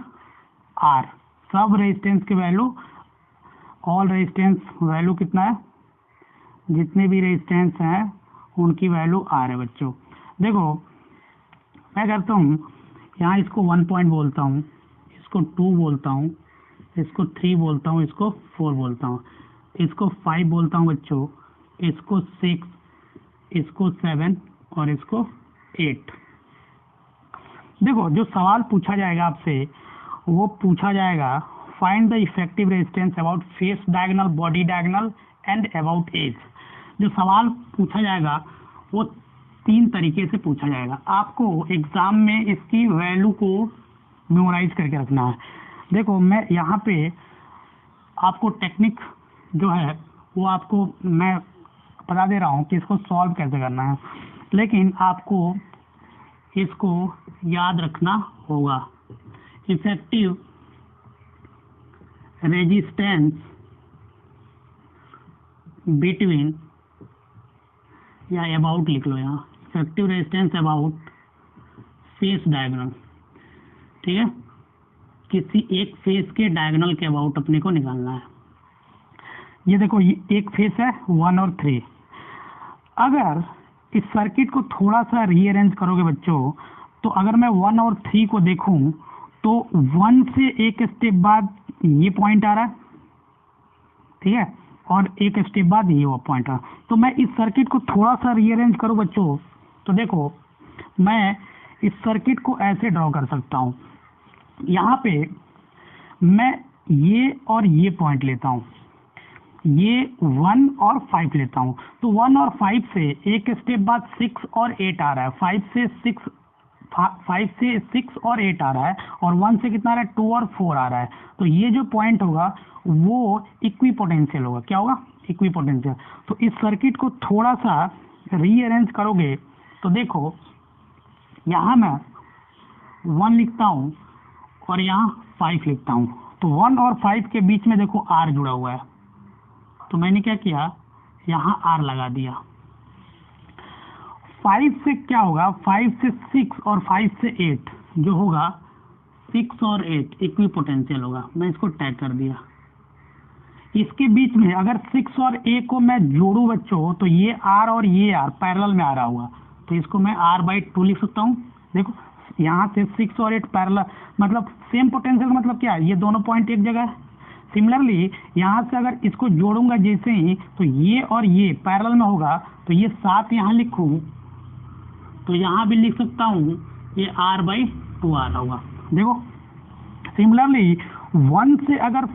आर, सब रेजिस्टेंस की वैल्यू, ऑल रेजिस्टेंस वैल्यू कितना है, जितने भी रेजिस्टेंस हैं उनकी वैल्यू आर है बच्चों। देखो मैं करता हूँ यहाँ, इसको 1 पॉइंट बोलता हूँ, इसको 2 बोलता हूँ, इसको 3 बोलता हूँ, इसको 4 बोलता हूँ, इसको 5 बोलता हूँ बच्चों, इसको 6, इसको 7 और इसको 8। देखो जो सवाल पूछा जाएगा आपसे वो पूछा जाएगा find the effective resistance about face diagonal, body diagonal and about edge. जो सवाल पूछा जाएगा वो 3 तरीके से पूछा जाएगा। आपको एग्जाम में इसकी वैल्यू को मेमोराइज करके रखना है। देखो मैं यहाँ पे आपको टेक्निक जो है वो आपको मैं बता दे रहा हूँ कि इसको सॉल्व कैसे करना है, लेकिन आपको इसको याद रखना होगा। इफेक्टिव रेजिस्टेंस बिटवीन, या अबाउट लिख लो यहाँ, effective resistance about face diagonal, ठीक है, किसी एक फेस के डायगोनल के अबाउट अपने को निकालना है। ये देखो ये एक फेस है 1 और 3। अगर इस सर्किट को थोड़ा सा रीअरेंज करोगे बच्चों, तो अगर मैं 1 और 3 को देखूं तो 1 से एक स्टेप बाद ये पॉइंट आ रहा है, ठीक है, और एक स्टेप बाद ये पॉइंट आ रहा है। तो मैं इस सर्किट को थोड़ा सा रीअरेंज करूं बच्चों, तो देखो मैं इस सर्किट को ऐसे ड्रॉ कर सकता हूं। यहाँ पे मैं ये और ये पॉइंट लेता हूँ, ये 1 और 5 लेता हूँ, तो 1 और 5 से एक स्टेप बाद 6 और 8 आ रहा है, 5 से 6 और 8 आ रहा है, और 1 से कितना आ रहा है, 2 और 4 आ रहा है। तो ये जो पॉइंट होगा वो इक्विपोटेंशियल होगा। क्या होगा, इक्विपोटेंशियल। तो इस सर्किट को थोड़ा सा रीअरेंज करोगे तो देखो यहाँ मैं 1 लिखता हूँ और यहाँ 5 लिखता हूँ, तो 1 और 5 के बीच में देखो आर जुड़ा हुआ है, तो मैंने क्या किया, यहाँ आर लगा दिया। 5 से क्या होगा, 5 से 6 और 5 से 8 जो होगा, 6 और 8 इक्विपोटेंशियल होगा। मैं इसको टैग कर दिया। इसके बीच में अगर 6 और 8 को मैं जोड़ू बच्चों, तो ये आर और ये आर पैरेलल में आ रहा होगा, तो इसको मैं r/2 लिख सकता हूँ। देखो यहाँ से 6 और 8 पैरेलल, मतलब सेम पोटेंशियल, मतलब क्या है, ये दोनों पॉइंट एक जगह है। सिमिलरली यहाँ से अगर इसको जोड़ूंगा जैसे ही, तो ये और ये पैरेलल में होगा, तो ये 7 यहाँ लिखूं तो यहाँ भी लिख सकता हूँ, ये r/2 आ रहा होगा। देखो सिमिलरली 1 से अगर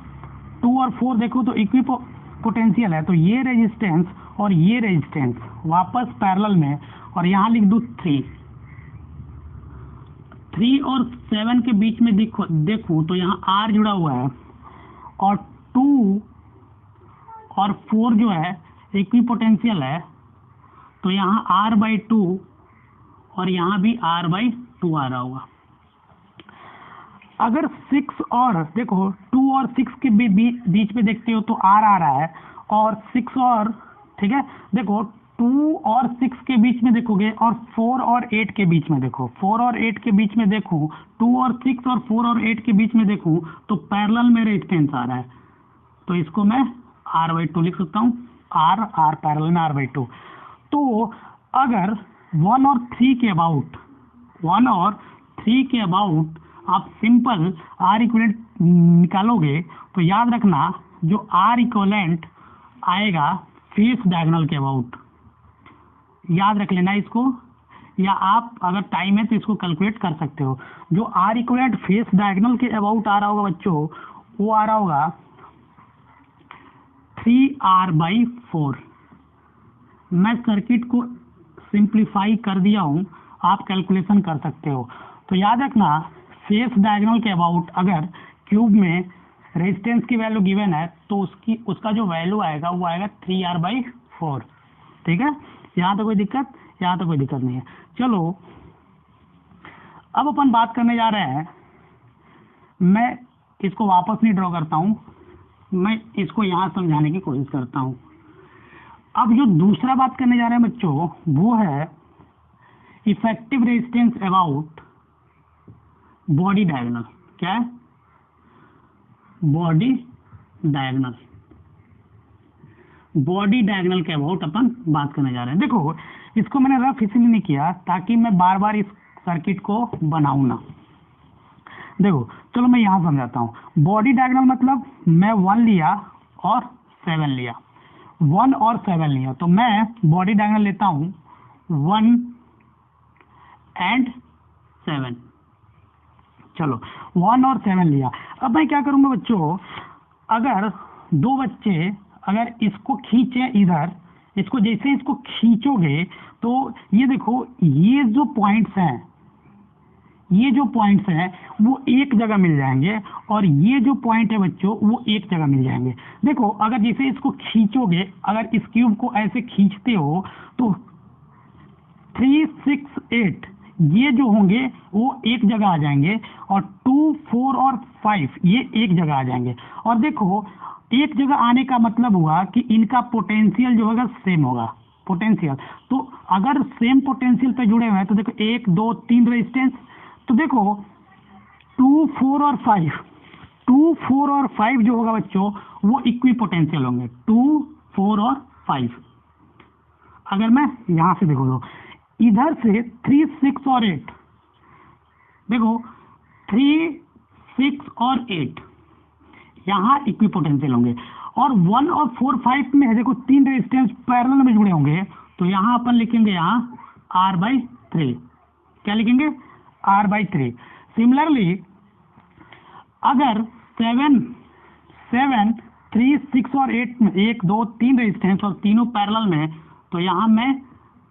2 और 4 देखो तो इक्विपोटेंशियल है, तो ये रेजिस्टेंस और ये रेजिस्टेंस वापस पैरेलल में, और यहाँ लिख दूँ 3 और 7 के बीच में देखूँ तो यहाँ r जुड़ा हुआ है, और 2 और 4 जो है इक्विपोटेंशियल है, तो यहाँ r/2 और यहाँ भी r/2 आ रहा होगा। अगर 6 और देखो 2 और 6 के बीच में देखते हो तो r आ रहा है, और 6 और, ठीक है, देखो 2 और 6 के बीच में देखोगे, और 4 और 8 के बीच में देखो, 4 और 8 के बीच में देखूं, 2 और 6 और 4 और 8 के बीच में देखूं, तो पैरेलल में रेजिस्टेंस आ रहा है, तो इसको मैं r/2 लिख सकता हूँ। r पैरेलल में r/2। तो अगर 1 और 3 के अबाउट आप सिंपल R इक्विवेलेंट निकालोगे, तो याद रखना जो R इक्विवेलेंट आएगा फेस डायगोनल के अबाउट, याद रख लेना इसको, या आप अगर टाइम है तो इसको कैलकुलेट कर सकते हो। जो R इक्विवेलेंट फेस डायगोनल के अबाउट आ रहा होगा बच्चों, वो आ रहा होगा 3r/4। मैं सर्किट को सिंप्लीफाई कर दिया हूँ, आप कैलकुलेशन कर सकते हो। तो याद रखना फेस डायगोनल के अबाउट अगर क्यूब में रेजिस्टेंस की वैल्यू गिवन है, तो उसका जो वैल्यू आएगा वो आएगा 3r/4। ठीक है, यहाँ तो कोई दिक्कत, यहाँ तो कोई दिक्कत नहीं है। चलो अब अपन बात करने जा रहे हैं, मैं इसको वापस नहीं ड्रॉ करता हूँ, मैं इसको यहाँ समझाने की कोशिश करता हूँ। अब जो दूसरा बात करने जा रहे हैं बच्चों, वो है effective resistance about body diagonal, क्या है, बॉडी डायगोनल, बॉडी डायगोनल के अबाउट अपन बात करने जा रहे हैं। देखो इसको मैंने रफ इसलिए नहीं किया ताकि मैं बार बार इस सर्किट को बनाऊं ना। देखो चलो मैं यहाँ समझाता हूँ। बॉडी डायगोनल मतलब मैं 1 लिया और 7 लिया, 1 और 7 लिया, तो मैं बॉडी डायगोनल लेता हूँ 1 and 7। चलो 1 और 7 लिया। अब मैं क्या करूँगा बच्चों, अगर दो बच्चे अगर इसको खींचे इधर, इसको जैसे इसको खींचोगे तो ये देखो ये जो पॉइंट्स हैं, ये जो पॉइंट्स हैं वो एक जगह मिल जाएंगे और ये जो पॉइंट है बच्चों वो एक जगह मिल जाएंगे। देखो अगर जैसे इसको खींचोगे, अगर इस क्यूब को ऐसे खींचते हो तो 3, 6, 8 ये जो होंगे वो एक जगह आ जाएंगे और 2, 4 और 5 ये एक जगह आ जाएंगे। और देखो एक जगह आने का मतलब हुआ कि इनका पोटेंशियल जो होगा सेम होगा, पोटेंशियल। तो अगर सेम पोटेंशियल पे जुड़े हुए हैं तो देखो 1, 2, 3 रेजिस्टेंस, तो देखो 2, 4 और 5, 2, 4 और 5 जो होगा बच्चों वो इक्वी पोटेंशियल होंगे, 2, 4 और 5। अगर मैं यहां से देखो तो इधर से 3, 6 और 8, देखो 3, 6 और 8 यहाँ इक्वी पोटेंशियल होंगे और 1 और 4, 5 में है देखो 3 रेजिस्टेंस पैरेलल में जुड़े होंगे, तो यहाँ अपन लिखेंगे यहाँ R/3। क्या लिखेंगे, R/3। सिमिलरली अगर 7, 3, 6 और 8 में 1, 2, 3 रेजिस्टेंस और तीनों पैरेलल में, तो यहाँ मैं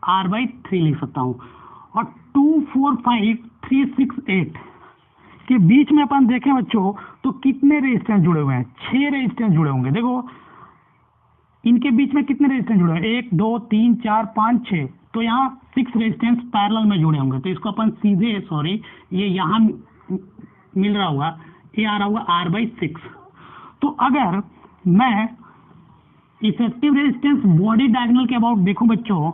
R/3 लिख सकता हूँ। और 2, 4, 5, 3, 6, 8 के बीच में अपन देखें बच्चों तो कितने रेजिस्टेंस जुड़े हुए हैं, 6 रेजिस्टेंस जुड़े होंगे। देखो इनके बीच में कितने रेजिस्टेंस जुड़े हैं, 1, 2, 3, 4, 5, 6, तो यहाँ 6 रेजिस्टेंस पैरेलल में जुड़े होंगे। तो इसको अपन सीधे सॉरी ये यहाँ मिल रहा होगा, ये आ रहा होगा R/6। तो अगर मैं इफेक्टिव रेजिस्टेंस बॉडी डायगोनल के अबाउट देखूं बच्चों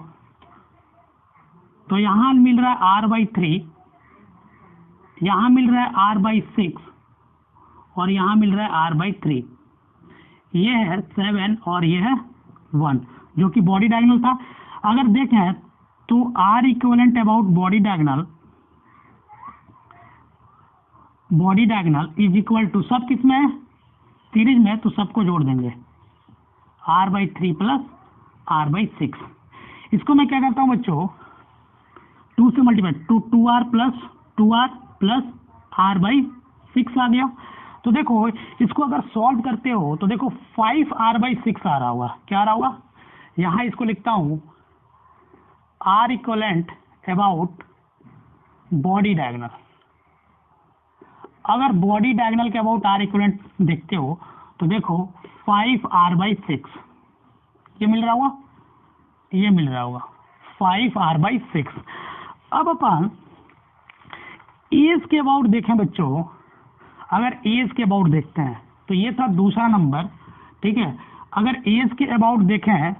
तो यहाँ मिल रहा है R/3, यहाँ मिल रहा है R/6 और यहाँ मिल रहा है R/3। ये है 7 और ये है 1 जो कि बॉडी डायगोनल था। अगर देखें तो R equivalent about body diagonal is equal to, सब किसमें है, सीरीज में, तो सबको जोड़ देंगे R/3 प्लस R/6। इसको मैं क्या करता हूँ बच्चों, 2 से multiply, 2R plus 2R plus R/6 आ गया। तो देखो इसको अगर सॉल्व करते हो तो देखो 5R/6 आ रहा होगा, क्या आ रहा होगा, यहाँ इसको लिखता हूँ R equivalent about body diagonal. अगर बॉडी डायगोनल के अबाउट R इक्विवेलेंट देखते हो तो देखो 5R/6 ये मिल रहा होगा, ये मिल रहा होगा 5R/6। अब अपन एज के अबाउट देखें बच्चों, अगर एज के अबाउट देखते हैं तो ये था दूसरा नंबर, ठीक है। अगर एज के अबाउट देखें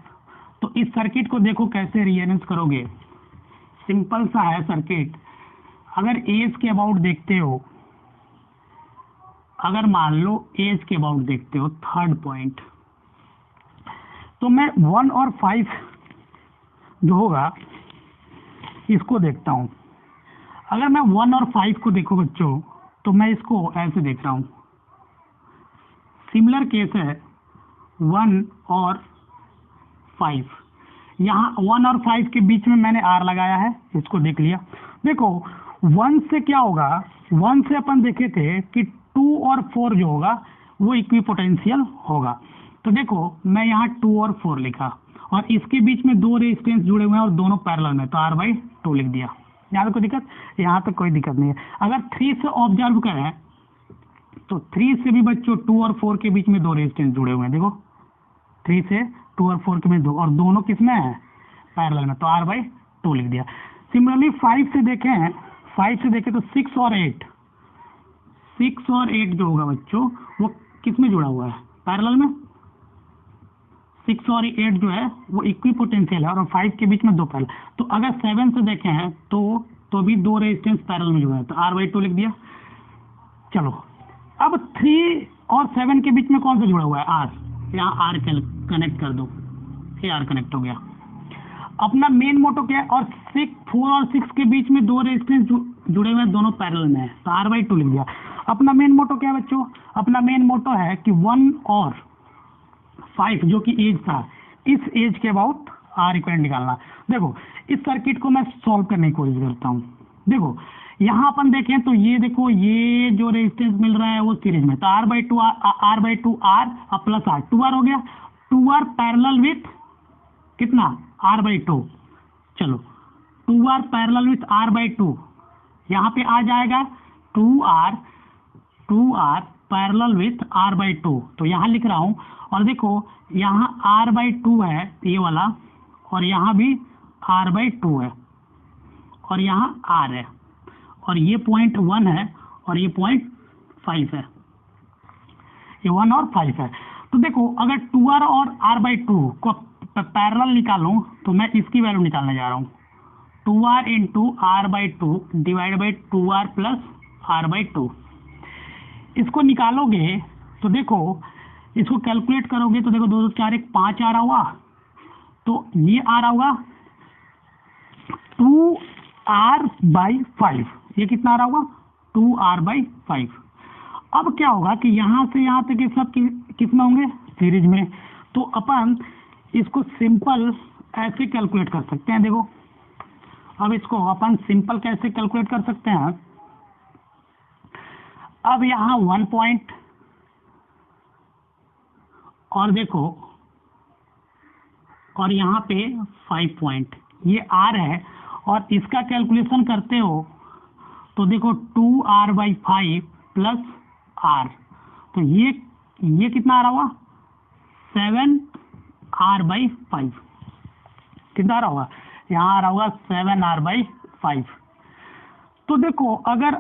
तो इस सर्किट को देखो कैसे रीअरेंज करोगे, सिंपल सा है सर्किट। अगर एज के अबाउट देखते हो, अगर मान लो एज के अबाउट देखते हो, थर्ड पॉइंट, तो मैं 1 और 5 जो होगा इसको देखता हूं। अगर मैं 1 और 5 को देखो बच्चों तो मैं इसको ऐसे देख रहा हूं। सिमिलर केस है 1 और 5, यहाँ 1 और 5 के बीच में मैंने R लगाया है, इसको देख लिया। देखो 1 से क्या होगा, 1 से अपन देखे थे कि 2 और 4 जो होगा वो इक्वी पोटेंशियल होगा। तो देखो मैं यहाँ 2 और 4 लिखा और इसके बीच में 2 रेजिस्टेंस जुड़े हुए हैं और दोनों पैरेलल में, तो R/2 लिख दिया। यहाँ पे कोई दिक्कत, यहाँ पे कोई दिक्कत नहीं है। अगर 3 से ऑब्जर्व करें तो 3 से भी बच्चों 2 और 4 के बीच में 2 रेजिस्टेंस जुड़े हुए हैं। देखो 3 से 2 और 4 के में 2 और दोनों किसमें है, पैरेलल में, तो R/2 लिख दिया। सिमिलरली 5 से देखें तो 6 और 8 जो होगा बच्चों वो किस में जुड़ा हुआ है, पैरेलल में, 6 और 8 जो है वो इक्वी पोटेंशियल है और 5 के बीच में 2 पैरेलल। तो अगर 7 से देखें हैं तो भी 2 रेजिस्टेंस पैरेलल में जुड़े हैं, तो R/2 लिख दिया। चलो अब 3 और 7 के बीच में कौन सा जुड़ा हुआ है? R। यहाँ R कनेक्ट कर दो, ये R कनेक्ट हो गया। अपना मेन मोटो क्या है? और 4 और 6 के बीच में 2 रेजिस्टेंस जुड़े हुए हैं, दोनों पैरेलल में है, तो R/2 लिख दिया। अपना मेन मोटो क्या है बच्चों? अपना मेन मोटो है कि 1 और 5 जो कि एज था, इस एज के अबाउट R इक्विवेलेंट निकालना। देखो इस सर्किट को मैं सॉल्व करने की कोशिश करता हूँ। देखो यहाँ अपन देखें तो ये देखो, ये जो रेजिस्टेंस मिल रहा है वो सीरीज में, तो R/2 R plus R 2R हो गया। 2R पैरेलल विथ कितना? R/2। चलो 2R पैरेलल विथ R/2, यहाँ पे आ जाएगा 2R पैरेलल विथ R/2, तो यहाँ लिख रहा हूँ। और देखो यहाँ R/2 है ये वाला, और यहाँ भी R/2 है, और यहाँ R है, और ये 0.1 है, और ये 0.5 है, ये 1 और 5 है। तो देखो अगर 2R और R/2 को पैरेलल निकालूं तो मैं इसकी वैल्यू निकालने जा रहा हूँ। 2R into R/2 divide by 2R plus R/2। इसको निकालोगे तो देखो, इसको कैलकुलेट करोगे तो देखो 2 2 4 1 5 आ रहा होगा, तो ये आ रहा होगा 2R/5। ये कितना आ रहा होगा? 2R/5। अब क्या होगा कि यहाँ से यहाँ तक ये सब किस में होंगे? सीरीज में। तो अपन इसको सिंपल ऐसे कैलकुलेट कर सकते हैं। देखो अब इसको अपन सिंपल कैसे कैलकुलेट कर सकते हैं? अब यहाँ 1 पॉइंट, और देखो और यहाँ पे 5 पॉइंट, ये R है, और इसका कैलकुलेशन करते हो तो देखो 2R/5 प्लस R, तो ये कितना आ रहा होगा? 7R/5। कितना आ रहा होगा? यहाँ आ रहा होगा 7R/5। तो देखो अगर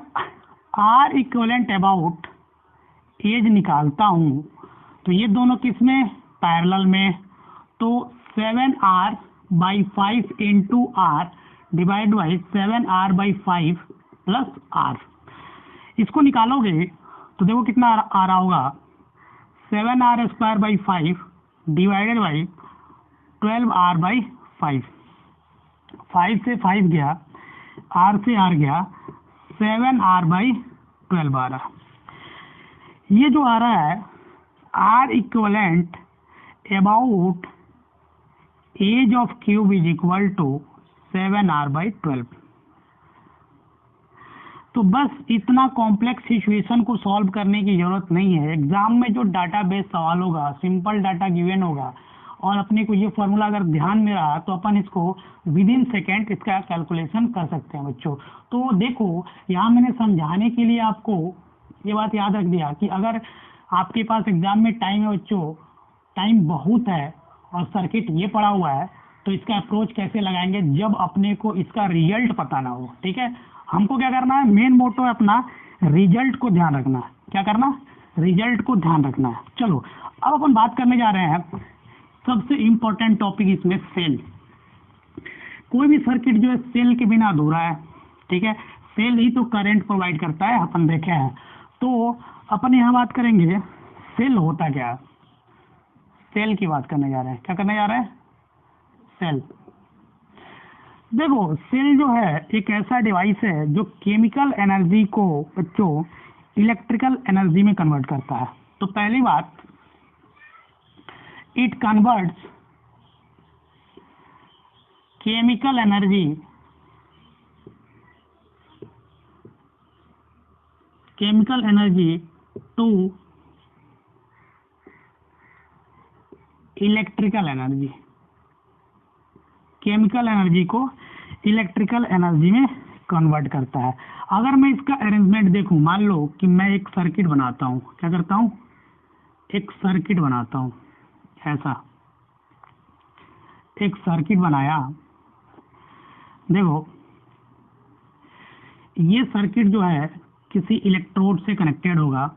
R इक्विवेलेंट अबाउट एज निकालता हूँ तो ये दोनों किस में? पैरेलल में। तो 7R/5 into R divide by 7R/5 plus R। इसको निकालोगे तो देखो कितना आ रहा होगा? 7R² 5 divided by 12R/5। 5 से 5 गया, R से R गया, 7R/12 आ रहा। ये जो आ रहा है R equivalent about edge of cube is equal to 7R/12। तो बस इतना कॉम्प्लेक्स सिचुएशन को सॉल्व करने की जरूरत नहीं है। एग्जाम में जो डाटाबेस सवाल होगा, सिंपल डाटा गिवन होगा, और अपने को ये फॉर्मूला अगर ध्यान में रहा तो अपन इसको विद इन सेकेंड इसका कैलकुलेशन कर सकते हैं बच्चों। तो देखो यहाँ मैंने समझाने के लिए आपको ये बात याद रख दिया कि अगर आपके पास एग्जाम में टाइम है बच्चों, टाइम बहुत है, और सर्किट ये पड़ा हुआ है, तो इसका अप्रोच कैसे लगाएंगे जब अपने को इसका रिजल्ट पता ना हो। ठीक है, हमको क्या करना है? मेन मोटो है अपना रिजल्ट को ध्यान रखना। क्या करना? रिजल्ट को ध्यान रखना है। चलो अब अपन बात करने जा रहे हैं सबसे इंपॉर्टेंट टॉपिक इसमें, सेल। कोई भी सर्किट जो है सेल के बिना अधूरा है। ठीक है, सेल ही तो करंट प्रोवाइड करता है, अपन देखे हैं। तो अपन यहाँ बात करेंगे सेल होता क्या। सेल की बात करने जा रहे हैं। क्या करने जा रहे हैं? सेल। देखो सेल जो है एक ऐसा डिवाइस है जो केमिकल एनर्जी को बच्चों इलेक्ट्रिकल एनर्जी में कन्वर्ट करता है। तो पहली बात, it converts chemical energy to electrical energy. Chemical energy को इलेक्ट्रिकल एनर्जी में कन्वर्ट करता है। अगर मैं इसका अरेंजमेंट देखूं, मान लो कि मैं एक सर्किट बनाता हूं। क्या करता हूं? एक सर्किट बनाता हूं। ऐसा एक सर्किट बनाया। देखो ये सर्किट जो है किसी इलेक्ट्रोड से कनेक्टेड होगा।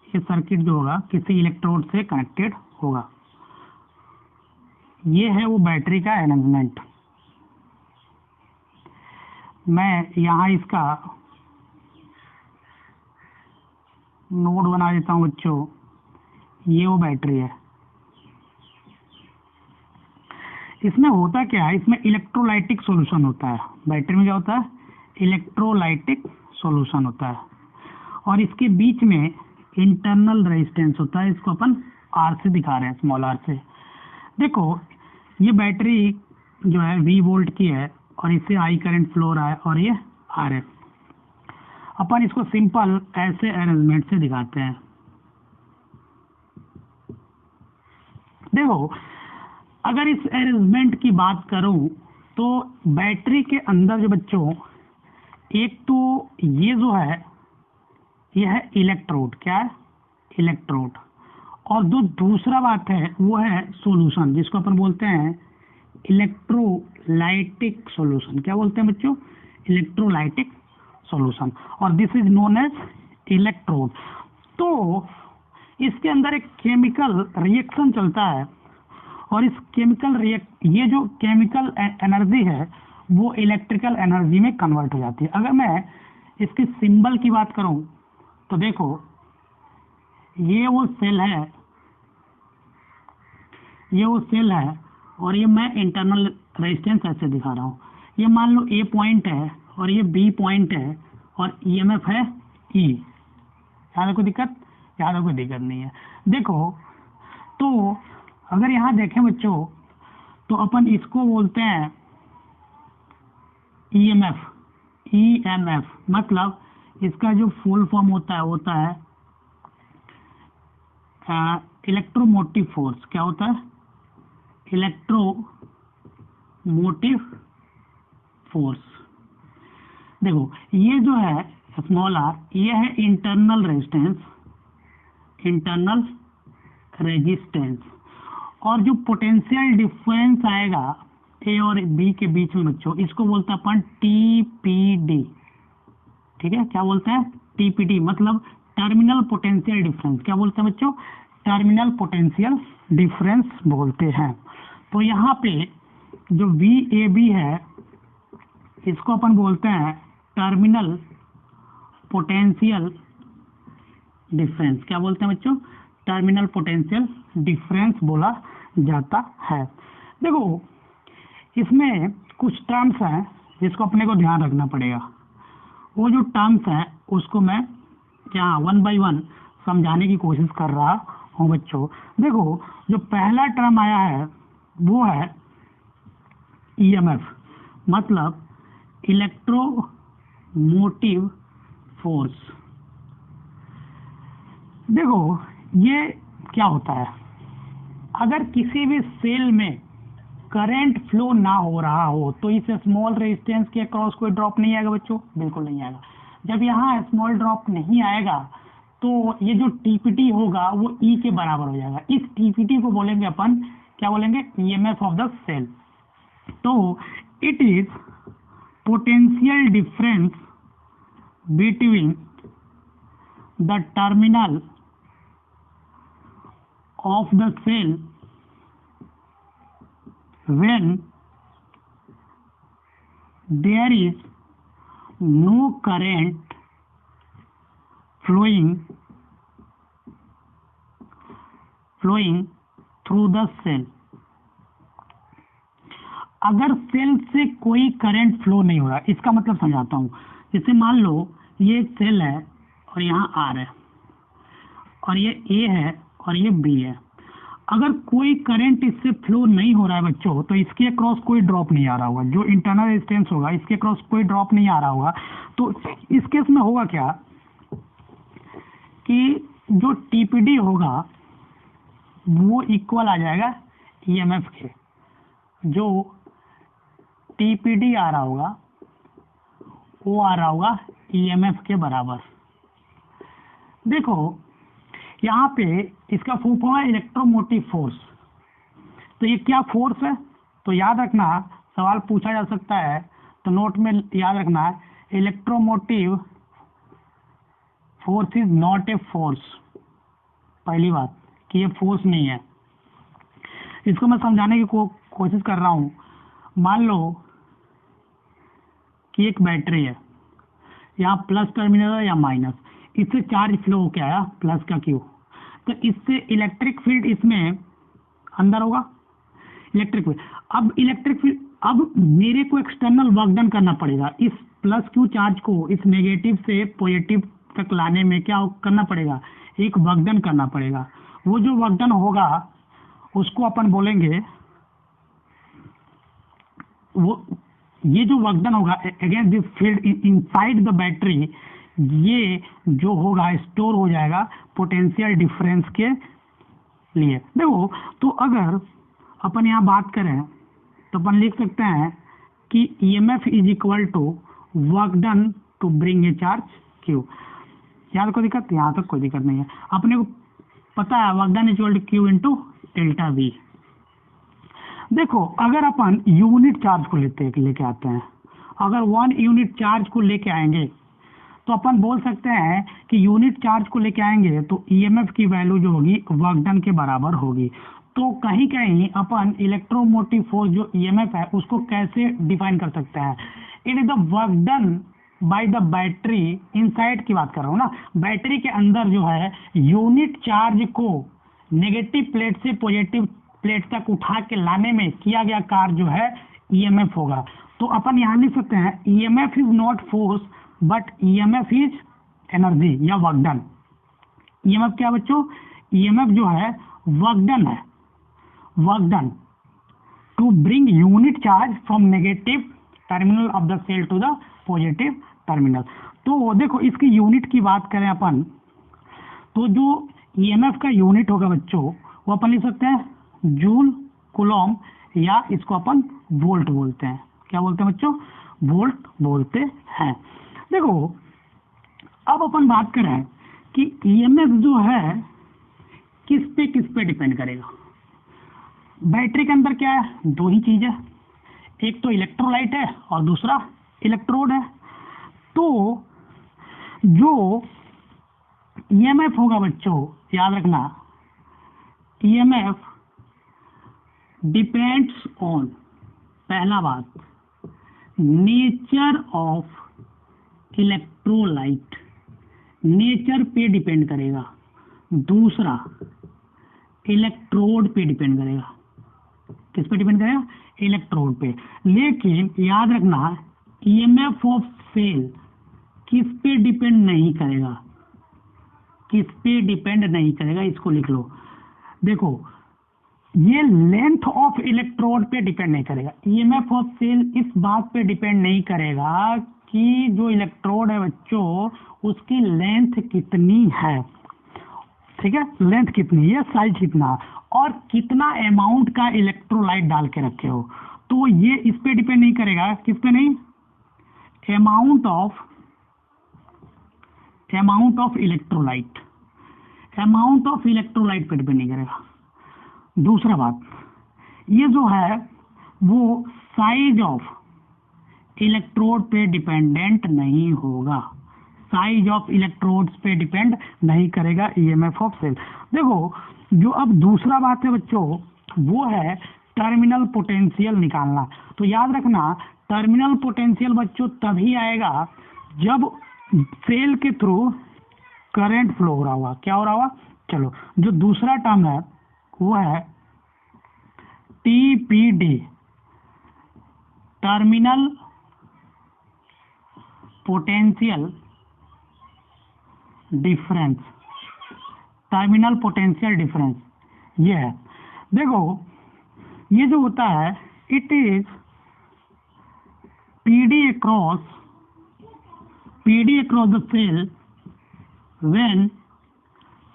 ये सर्किट जो होगा किसी इलेक्ट्रोड से कनेक्टेड होगा। ये है वो बैटरी का अरेंजमेंट। मैं यहाँ इसका नोड बना देता हूँ बच्चों। ये वो बैटरी है। इसमें होता क्या है, इसमें इलेक्ट्रोलाइटिक सॉल्यूशन होता है। बैटरी में क्या होता है, इलेक्ट्रोलाइटिक सॉल्यूशन होता है। और इसके बीच में इंटरनल रेजिस्टेंस होता है। इसको अपन आर से दिखा रहे हैं, स्मॉल आर से। देखो ये बैटरी जो है V वोल्ट की है और इससे आई करंट फ्लो रहा है और ये आर है। अपन इसको सिंपल ऐसे अरेंजमेंट से दिखाते हैं। देखो अगर इस अरेंजमेंट की बात करूं तो बैटरी के अंदर जो बच्चों, एक तो ये जो है ये है इलेक्ट्रोड। क्या है, इलेक्ट्रोड। और जो दूसरा बात है वो है सॉल्यूशन, जिसको अपन बोलते हैं इलेक्ट्रोलाइटिक सॉल्यूशन। क्या बोलते हैं बच्चों, इलेक्ट्रोलाइटिक सॉल्यूशन। और this is known as electrode. तो इसके अंदर एक केमिकल रिएक्शन चलता है और इस ये जो केमिकल एनर्जी है वो इलेक्ट्रिकल एनर्जी में कन्वर्ट हो जाती है। अगर मैं इसके सिंबल की बात करूं तो देखो ये वो सेल है, ये वो सेल है और ये मैं इंटरनल रेजिस्टेंस ऐसे दिखा रहा हूँ। ये मान लो ए पॉइंट है और ये बी पॉइंट है और ईएमएफ है ई। यहाँ कोई दिक्कत, यहाँ कोई दिक्कत नहीं है। देखो तो अगर यहाँ देखें बच्चों तो अपन इसको बोलते हैं ईएमएफ। ईएमएफ मतलब इसका जो फुल फॉर्म होता है इलेक्ट्रोमोटिव फोर्स। क्या होता है, इलेक्ट्रोमोटिव फोर्स। देखो ये जो है स्मॉल आर, ये है इंटरनल रेजिस्टेंस, इंटरनल रेजिस्टेंस। और जो पोटेंशियल डिफरेंस आएगा ए और बी के बीच में बच्चों, इसको बोलते हैं अपन टीपीडी। ठीक है, क्या बोलते हैं, टीपीडी मतलब टर्मिनल पोटेंशियल डिफरेंस। क्या बोलते हैं बच्चों, टर्मिनल पोटेंशियल डिफरेंस बोलते हैं। तो यहाँ पे जो VAB है इसको अपन बोलते हैं टर्मिनल पोटेंशियल डिफरेंस। क्या बोलते हैं बच्चों, टर्मिनल पोटेंशियल डिफरेंस बोला जाता है। देखो इसमें कुछ टर्म्स हैं जिसको अपने को ध्यान रखना पड़ेगा। वो जो टर्म्स हैं उसको मैं यहाँ 1 by 1 समझाने की कोशिश कर रहा हूँ बच्चों। देखो जो पहला टर्म आया है वो है EMF मतलब इलेक्ट्रोमोटिव फोर्स। देखो ये क्या होता है, अगर किसी भी सेल में करंट फ्लो ना हो रहा हो तो इस स्मॉल रेजिस्टेंस के अक्रॉस कोई ड्रॉप नहीं आएगा बच्चों, बिल्कुल नहीं आएगा। जब यहाँ स्मॉल ड्रॉप नहीं आएगा तो ये जो टीपीटी होगा वो ई के बराबर हो जाएगा। इस टीपीटी को बोलेंगे अपन, क्या बोलेंगे, ईएमएफ ऑफ द सेल। तो it is potential difference between the terminal of the cell when there is no current flowing through the cell। अगर सेल से कोई करंट फ्लो नहीं हो रहा, इसका मतलब समझाता हूँ। जैसे मान लो ये एक सेल है और यहाँ आर है और ये ए है और ये बी है। अगर कोई करंट इससे फ्लो नहीं हो रहा है बच्चों तो इसके अक्रॉस कोई ड्रॉप नहीं आ रहा होगा। जो इंटरनल रेजिस्टेंस होगा इसके अक्रॉस कोई ड्रॉप नहीं आ रहा होगा। तो इस केस में होगा क्या कि जो टीपीडी होगा वो इक्वल आ जाएगा ईएमएफ के। जो टीपीडी आ रहा होगा वो आ रहा होगा ईएमएफ के बराबर। देखो यहाँ पे इसका फुल फॉर्म है इलेक्ट्रोमोटिव फोर्स। तो ये क्या फोर्स है, तो याद रखना, सवाल पूछा जा सकता है तो नोट में याद रखना है, electromotive force is not a force. पहली बात कि ये फोर्स नहीं है। इसको मैं समझाने की कोशिश कर रहा हूँ। मान लो कि एक बैटरी है, यहाँ प्लस टर्मिनल है या माइनस, इससे चार्ज फ्लो होके आया प्लस का क्यू, तो इससे इलेक्ट्रिक फील्ड इसमें अंदर होगा, इलेक्ट्रिक फील्ड। अब इलेक्ट्रिक फील्ड, अब मेरे को एक्सटर्नल वर्क डन करना पड़ेगा, इस प्लस क्यू चार्ज को इस नेगेटिव से पॉजिटिव तक लाने में क्या करना पड़ेगा, एक वर्क डन करना पड़ेगा। वो जो वर्क डन होगा उसको अपन बोलेंगे, वो ये जो वर्क डन होगा against this field inside the battery, ये जो होगा स्टोर हो जाएगा पोटेंशियल डिफरेंस के लिए। देखो, तो अगर अपन यहाँ बात करें तो अपन लिख सकते हैं कि EMF is equal to work done to bring a charge Q. यहाँ कोई दिक्कत, यहाँ तक कोई दिक्कत नहीं है, अपने को पता है work done is equal to Q into delta V. देखो, अगर अपन यूनिट चार्ज को लेके आते हैं, अगर 1 यूनिट चार्ज को लेके आएंगे तो अपन बोल सकते हैं कि यूनिट चार्ज को लेके आएंगे तो EMF की वैल्यू जो होगी वर्क डन के बराबर होगी। तो कहीं कहीं अपन इलेक्ट्रोमोटिव फोर्स जो EMF है उसको कैसे डिफाइन कर सकते हैं, it is the work done by the battery inside की बात कर रहा हूँ ना, बैटरी के अंदर जो है यूनिट चार्ज को नेगेटिव प्लेट से पॉजिटिव प्लेट तक उठा के लाने में किया गया कार्य जो है EMF होगा। तो अपन यहाँ लिख सकते हैं EMF is not force but EMF is energy या वर्क डन। EMF क्या बच्चों, EMF जो है वर्क डन है, work done to bring unit charge from negative terminal of the cell to the positive terminal. तो देखो, इसकी यूनिट की बात करें अपन, तो जो EMF का यूनिट होगा बच्चों वो अपन लिख सकते हैं जूल कूलॉम, या इसको अपन वोल्ट बोलते हैं। क्या बोलते हैं बच्चों, वोल्ट बोलते हैं। देखो, अब अपन बात करें कि EMF जो है किस पे डिपेंड करेगा। बैटरी के अंदर क्या है, दो ही चीज है, एक तो इलेक्ट्रोलाइट है और दूसरा इलेक्ट्रोड है। तो जो EMF होगा बच्चों, याद रखना, EMF डिपेंड्स ऑन, पहला बात, नेचर ऑफ इलेक्ट्रोलाइट, नेचर पे डिपेंड करेगा। दूसरा, इलेक्ट्रोड पे डिपेंड करेगा। किस पे डिपेंड करेगा, इलेक्ट्रोड पे। लेकिन याद रखना EMF ऑफ सेल किस पे डिपेंड नहीं करेगा, किस पे डिपेंड नहीं करेगा, इसको लिख लो। देखो, ये लेंथ ऑफ इलेक्ट्रोड पे डिपेंड नहीं करेगा। EMF ऑफ सेल इस बात पे डिपेंड नहीं करेगा कि जो इलेक्ट्रोड है बच्चों उसकी लेंथ कितनी है, ठीक है, लेंथ कितनी है, साइज कितना, और कितना अमाउंट का इलेक्ट्रोलाइट डाल के रखे हो। तो ये इस पे डिपेंड नहीं करेगा, किस पे नहीं, amount of electrolyte, amount of electrolyte पे डिपेंड नहीं करेगा। दूसरा बात, ये जो है वो साइज ऑफ इलेक्ट्रोड पे डिपेंडेंट नहीं होगा, साइज ऑफ इलेक्ट्रोड्स पे डिपेंड नहीं करेगा EMF ऑफ सेल। देखो, जो अब दूसरा बात है बच्चों वो है टर्मिनल पोटेंशियल निकालना। तो याद रखना, टर्मिनल पोटेंशियल बच्चों तभी आएगा जब सेल के थ्रू करंट फ्लो हो रहा होगा। क्या हो रहा होगा, चलो, जो दूसरा टर्म है वो है TPD, terminal potential difference, terminal potential difference ये है। देखो, ये जो होता है it is PD across the cell when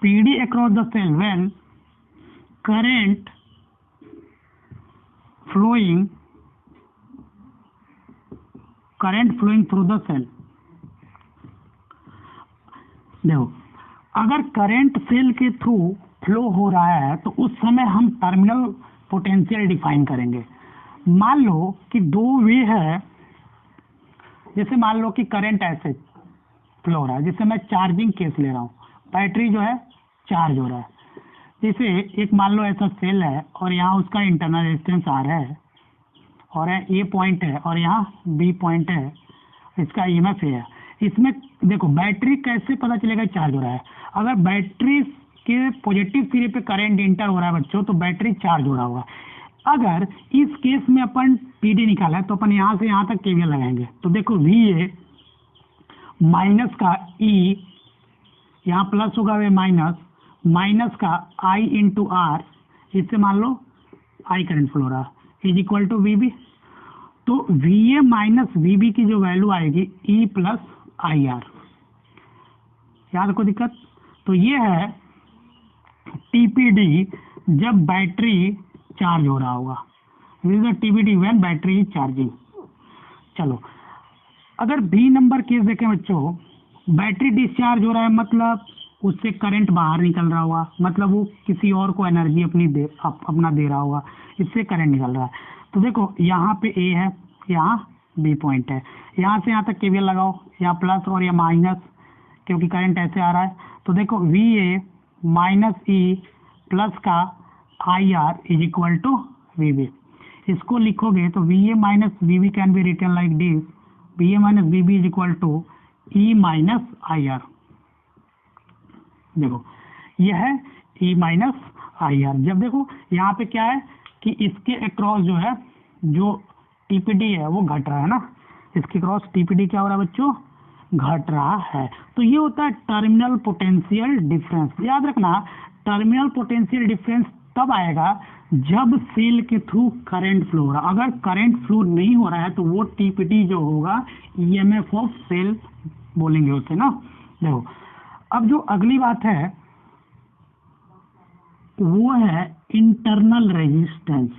PD across the cell when current flowing through the cell। देखो, अगर करंट सेल के थ्रू फ्लो हो रहा है तो उस समय हम टर्मिनल पोटेंशियल डिफाइन करेंगे। मान लो कि दो वे है, जैसे मान लो कि करंट ऐसे फ्लो हो रहा है, जैसे मैं चार्जिंग केस ले रहा हूँ, बैटरी जो है चार्ज हो रहा है, जैसे एक मान लो ऐसा सेल है और यहाँ उसका इंटरनल रेजिस्टेंस आर है और ए पॉइंट है और यहाँ बी पॉइंट है, इसका ईएमएफ है। इसमें देखो बैटरी कैसे पता चलेगा चार्ज हो रहा है। अगर बैटरी के पॉजिटिव सिरे पे करंट इंटर हो रहा है बच्चों तो बैटरी चार्ज हो रहा होगा। अगर इस केस में अपन पीडी निकाला है तो अपन यहाँ से यहाँ तक केवीएल लगाएंगे। तो देखो वी माइनस का ई, यहाँ प्लस होगा वे माइनस का आई इंटू आर, इससे मान लो आई करंट फ्लो रहा is equal to V B. तो V A minus V B की जो वैल्यू आएगी ई प्लस आई आर। याद रखो दिक्कत। तो ये है टीपीडी जब बैटरी चार्ज हो रहा होगा। This is the TPD when battery is charging. चलो अगर बी नंबर केस देखें बच्चों, बैटरी डिस्चार्ज हो रहा है मतलब उससे करंट बाहर निकल रहा होगा, मतलब वो किसी और को एनर्जी अपना दे रहा होगा, इससे करंट निकल रहा है। तो देखो यहाँ पे ए है, यहाँ बी पॉइंट है, यहाँ से यहाँ तक केवीएल लगाओ, यहाँ प्लस और यहाँ माइनस, क्योंकि करंट ऐसे आ रहा है। तो देखो V A minus E plus का I R is equal to V B. इसको लिखोगे तो V A minus V B can be written like this, V A minus V B is equal to E minus I R. देखो यह है ई minus I are. जब देखो यहाँ पे क्या है कि इसके अक्रॉस जो है जो टीपीडी है वो घट रहा है ना, इसके क्रॉस टीपीडी क्या हो रहा है बच्चों, घट रहा है। तो ये होता है टर्मिनल पोटेंशियल डिफरेंस। याद रखना टर्मिनल पोटेंशियल डिफरेंस तब आएगा जब सेल के थ्रू करंट फ्लो हो रहा। अगर करंट फ्लो नहीं हो रहा है तो वो टीपीडी जो होगा ईएमएफ ऑफ सेल बोलेंगे उसे ना। देखो अब जो अगली बात है वो है इंटरनल रेजिस्टेंस।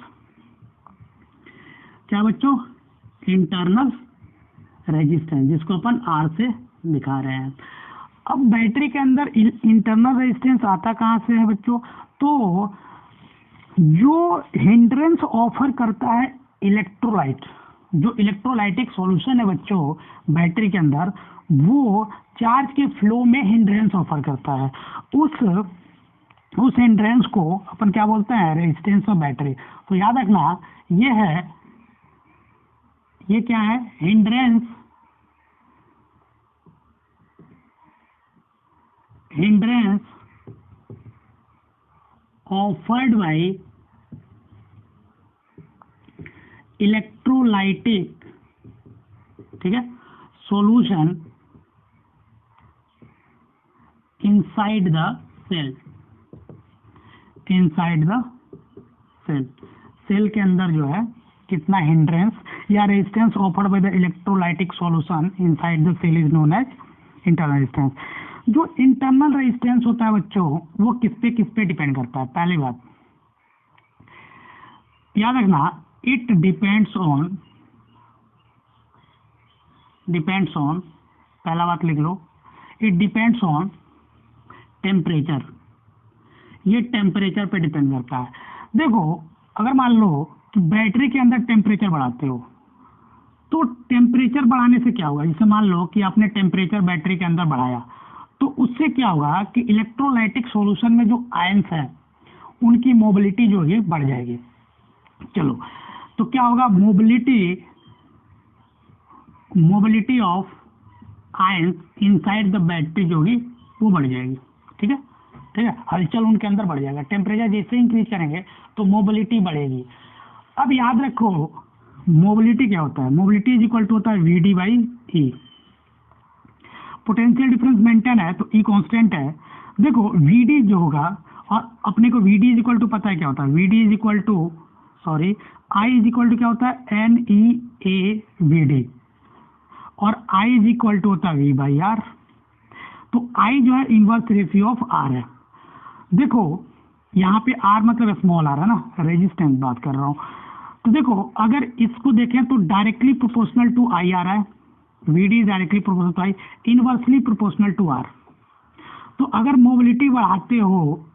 क्या बच्चों, इंटरनल रेजिस्टेंस, जिसको अपन आर से दिखा रहे हैं। अब बैटरी के अंदर इंटरनल रेजिस्टेंस आता कहाँ से है बच्चों, तो जो हिंड्रेंस ऑफर करता है इलेक्ट्रोलाइट, जो इलेक्ट्रोलाइटिक सॉल्यूशन है बच्चों बैटरी के अंदर, वो चार्ज के फ्लो में हिंड्रेंस ऑफर करता है। उस हिंड्रेंस को अपन क्या बोलते हैं, रेजिस्टेंस ऑफ बैटरी। तो याद रखना ये क्या है, हिंड्रेंस ऑफर्ड बाय इलेक्ट्रोलाइटिक, ठीक है, solution inside the cell, cell के अंदर जो है कितना हिंड्रेंस या resistance offered by the electrolytic solution inside the cell is known as internal resistance. जो इंटरनल रेजिस्टेंस होता है बच्चों वो किस पे डिपेंड करता है। पहली बात याद रखना, इट डिपेंड्स ऑन, पहला बात लिख लो, इट डिपेंड्स ऑन टेम्परेचर। ये टेम्परेचर पे डिपेंड करता है। देखो अगर मान लो कि बैटरी के अंदर टेम्परेचर बढ़ाते हो तो टेम्परेचर बढ़ाने से क्या होगा, जैसे मान लो कि आपने टेम्परेचर बैटरी के अंदर बढ़ाया तो उससे क्या होगा कि इलेक्ट्रोलाइटिक सॉल्यूशन में जो आयंस है उनकी मोबिलिटी जो है बढ़ जाएगी। चलो तो क्या होगा, mobility of ions inside the battery जो होगी वो बढ़ जाएगी। ठीक है, हलचल उनके अंदर बढ़ जाएगा। टेम्परेचर जैसे इंक्रीज करेंगे तो मोबिलिटी बढ़ेगी। अब याद रखो मोबिलिटी क्या होता है, मोबिलिटी इज इक्वल टू होता है V D by E. Potential difference maintain है तो ई कांस्टेंट है। देखो वी डी जो होगा, और अपने को V D is equal to पता है क्या होता है, V D is equal to I is equal to क्या होता है, N E A V D, और आई इज इक्वल टू होता है वी बाई आर। तो आई जो है इनवर्स रेशियो ऑफ आर है। देखो यहाँ पे आर मतलब स्मॉल आर है ना, रेजिस्टेंस बात कर रहा हूँ। तो देखो अगर इसको देखें तो डायरेक्टली प्रोपोर्शनल टू आई आ रहा है, V D directly proportional to I, inversely proportional to R. तो अगर मोबिलिटी बढ़ाते हो,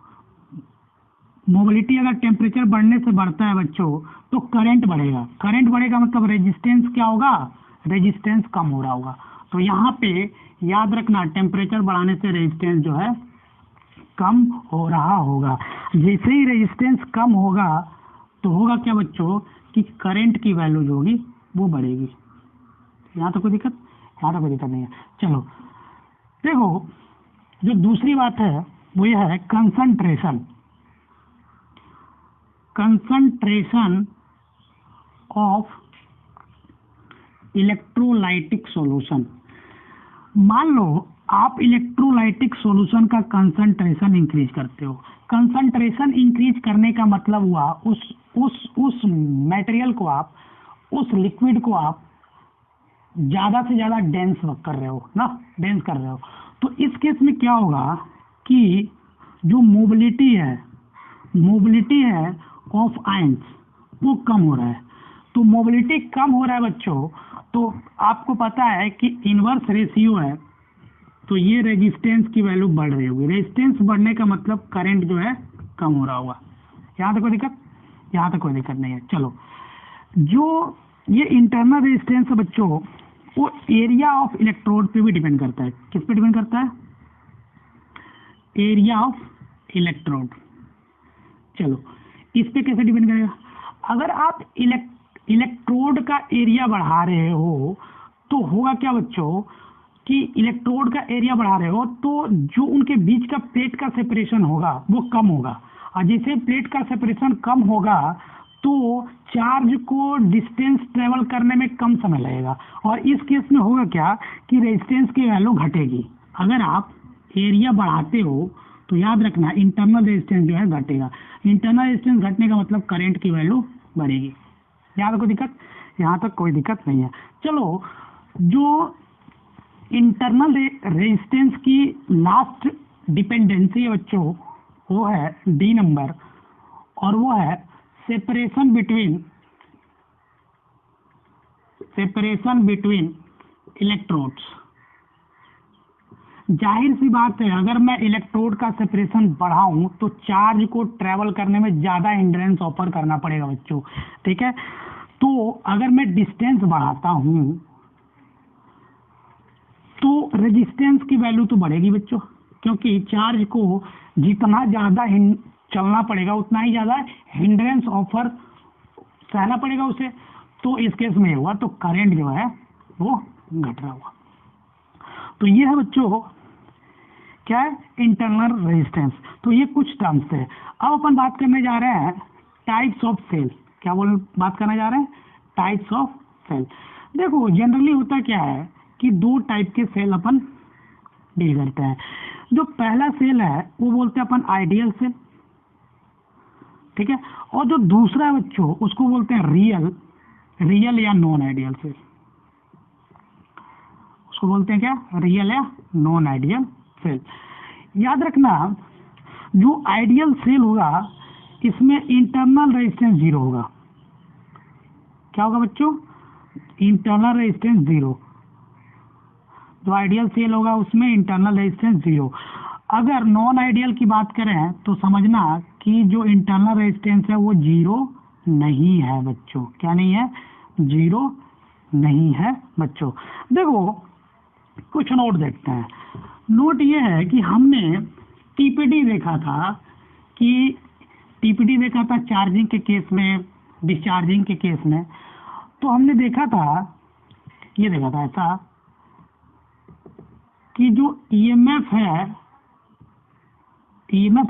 मोबिलिटी अगर टेम्परेचर बढ़ने से बढ़ता है बच्चों तो करंट बढ़ेगा। करंट बढ़ेगा मतलब रेजिस्टेंस क्या होगा, रेजिस्टेंस कम हो रहा होगा। तो यहाँ पे याद रखना टेम्परेचर बढ़ाने से रेजिस्टेंस जो है कम हो रहा होगा। जैसे ही रेजिस्टेंस कम होगा तो होगा क्या बच्चों कि करंट की वैल्यू जो होगी वो बढ़ेगी। यहाँ तो कोई दिक्कत, यहाँ तो कोई दिक्कत नहीं है। चलो देखो, जो दूसरी बात है वो यह है कंसंट्रेशन ऑफ इलेक्ट्रोलाइटिक सॉल्यूशन। मान लो आप इलेक्ट्रोलाइटिक सॉल्यूशन का कंसंट्रेशन इंक्रीज करते हो। कंसंट्रेशन इंक्रीज करने का मतलब हुआ उस मटेरियल को आप, उस लिक्विड को आप ज्यादा से ज्यादा डेंस कर रहे हो ना, डेंस कर रहे हो। तो इस केस में क्या होगा कि जो मोबिलिटी है ऑफ आयंस वो कम हो रहा है। तो मोबिलिटी कम हो रहा है बच्चों, तो आपको पता है कि इनवर्स रेशियो है, तो ये रेजिस्टेंस की वैल्यू बढ़ रही होगी। रेजिस्टेंस बढ़ने का मतलब करंट जो है कम हो रहा होगा। यहाँ तक कोई दिक्कत, यहाँ तक कोई दिक्कत नहीं है। चलो, जो ये इंटरनल रेजिस्टेंस है बच्चों, वो एरिया ऑफ इलेक्ट्रोड पे भी डिपेंड करता है। किस पे डिपेंड करता है? Area of electrode. चलो, इस पे कैसे डिपेंड करेगा? अगर आप इलेक्ट्रोड का एरिया बढ़ा रहे हो तो होगा क्या बच्चों कि इलेक्ट्रोड का एरिया बढ़ा रहे हो तो जो उनके बीच का प्लेट का सेपरेशन होगा वो कम होगा, और जैसे प्लेट का सेपरेशन कम होगा तो चार्ज को डिस्टेंस ट्रेवल करने में कम समय लगेगा, और इस केस में होगा क्या कि रेजिस्टेंस की वैल्यू घटेगी। अगर आप एरिया बढ़ाते हो तो याद रखना इंटरनल रेजिस्टेंस जो है घटेगा। इंटरनल रेजिस्टेंस घटने का मतलब करंट की वैल्यू बढ़ेगी। यहाँ तक कोई दिक्कत, यहाँ तक कोई दिक्कत नहीं है। चलो, जो इंटरनल रेजिस्टेंस की लास्ट डिपेंडेंसी है बच्चों वो है डी नंबर, और वो है सेपरेशन बिटवीन इलेक्ट्रोड्स। जाहिर सी बात है, अगर मैं इलेक्ट्रोड का सेपरेशन बढ़ाऊं तो चार्ज को ट्रेवल करने में ज्यादा हिंड्रेंस ऑफर करना पड़ेगा बच्चों, ठीक है। तो अगर मैं डिस्टेंस बढ़ाता हूं तो रेजिस्टेंस की वैल्यू तो बढ़ेगी बच्चों, क्योंकि चार्ज को जितना ज्यादा चलना पड़ेगा उतना ही ज्यादा हिंड्रेंस ऑफर सहना पड़ेगा उसे। तो इस केस में हुआ तो करंट जो है वो घट रहा हुआ। तो ये है बच्चों क्या है, इंटरनल रेजिस्टेंस। तो ये कुछ टर्म्स थे। अब अपन बात करने जा रहे हैं टाइप्स ऑफ सेल। क्या बात करने जा रहे हैं? Types of cell. देखो, जनरली होता क्या है कि दो टाइप के सेल अपन डील करते हैं। जो पहला सेल है वो बोलते हैं अपन आइडियल सेल, ठीक है, और जो दूसरा है बच्चों उसको बोलते हैं रियल या नॉन आइडियल सेल। उसको बोलते हैं क्या? रियल या नॉन आइडियल सेल। याद रखना, जो आइडियल सेल होगा इसमें इंटरनल रेजिस्टेंस जीरो होगा। क्या होगा बच्चों? Internal resistance zero. जो आइडियल सेल होगा उसमें इंटरनल रेजिस्टेंस जीरो। अगर नॉन आइडियल की बात करें तो समझना कि जो इंटरनल रेजिस्टेंस है वो जीरो नहीं है बच्चों। क्या नहीं है? जीरो नहीं है बच्चों। देखो, कुछ नोट देखते हैं। नोट ये है कि हमने टीपीडी देखा था चार्जिंग के केस में, डिस्चार्जिंग के केस में। तो हमने देखा था ऐसा कि जो ईएमएफ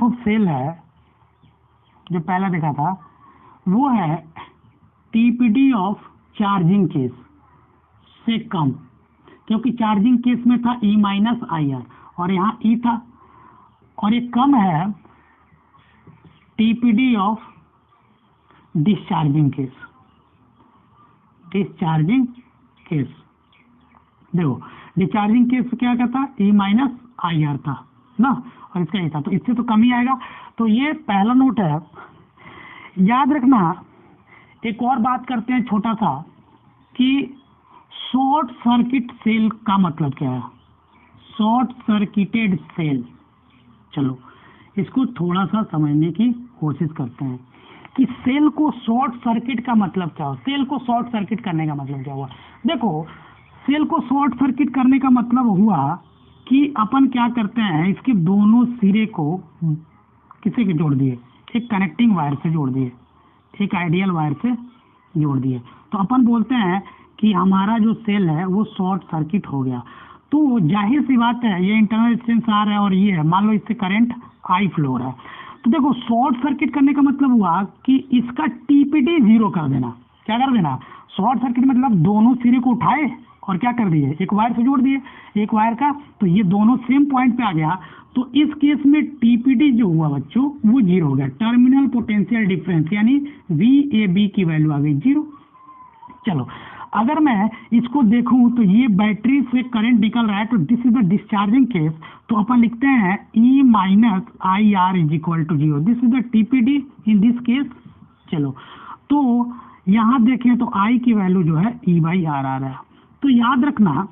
ऑफ सेल है, जो पहला देखा था वो है टीपीडी ऑफ चार्जिंग केस से कम, क्योंकि चार्जिंग केस में था E माइनस IR और यहाँ E था, और ये कम है टीपीडी ऑफ डिस्चार्जिंग केस। देखो, डिस्चार्जिंग केस क्या था? E माइनस IR था ना, और इसका ये था, तो इससे तो कम ही आएगा। तो ये पहला नोट है। याद रखना, एक और बात करते हैं छोटा सा कि शॉर्ट सर्किट सेल का मतलब क्या है? Short circuited cell. चलो, इसको थोड़ा सा समझने की कोशिश करते हैं कि सेल को शॉर्ट सर्किट का मतलब क्या हो, सेल को शॉर्ट सर्किट करने का मतलब क्या हुआ। देखो, सेल को शॉर्ट सर्किट करने का मतलब हुआ कि अपन क्या करते हैं, इसके दोनों सिरे को किसी के जोड़ दिए, एक कनेक्टिंग वायर से जोड़ दिए, एक आइडियल वायर से जोड़ दिए, तो अपन बोलते हैं कि हमारा जो सेल है वो शॉर्ट सर्किट हो गया। तो जाहिर सी बात है, ये इंटरनल रेजिस्टेंस आर है और ये है, मान लो इससे करंट आई फ्लो रहा है, तो देखो शॉर्ट सर्किट करने का मतलब हुआ कि इसका टीपीडी जीरो कर देना। क्या कर देना? शॉर्ट सर्किट मतलब दोनों सिरे को उठाए और क्या कर दिए, एक वायर से जोड़ दिए, एक वायर का, तो ये दोनों सेम पॉइंट पे आ गया। तो इस केस में टीपीडी जो हुआ बच्चों वो जीरो हो गया, टर्मिनल पोटेंशियल डिफरेंस यानी VAB की वैल्यू आ गई जीरो। चलो अगर मैं इसको देखूं तो ये बैटरी से करंट निकल रहा है, तो this is the discharging case, तो अपन लिखते हैं E minus I R is equal to zero, this is the TPD in this case. चलो तो यहाँ देखें तो I की वैल्यू जो है E/R आ रहा है। तो याद रखना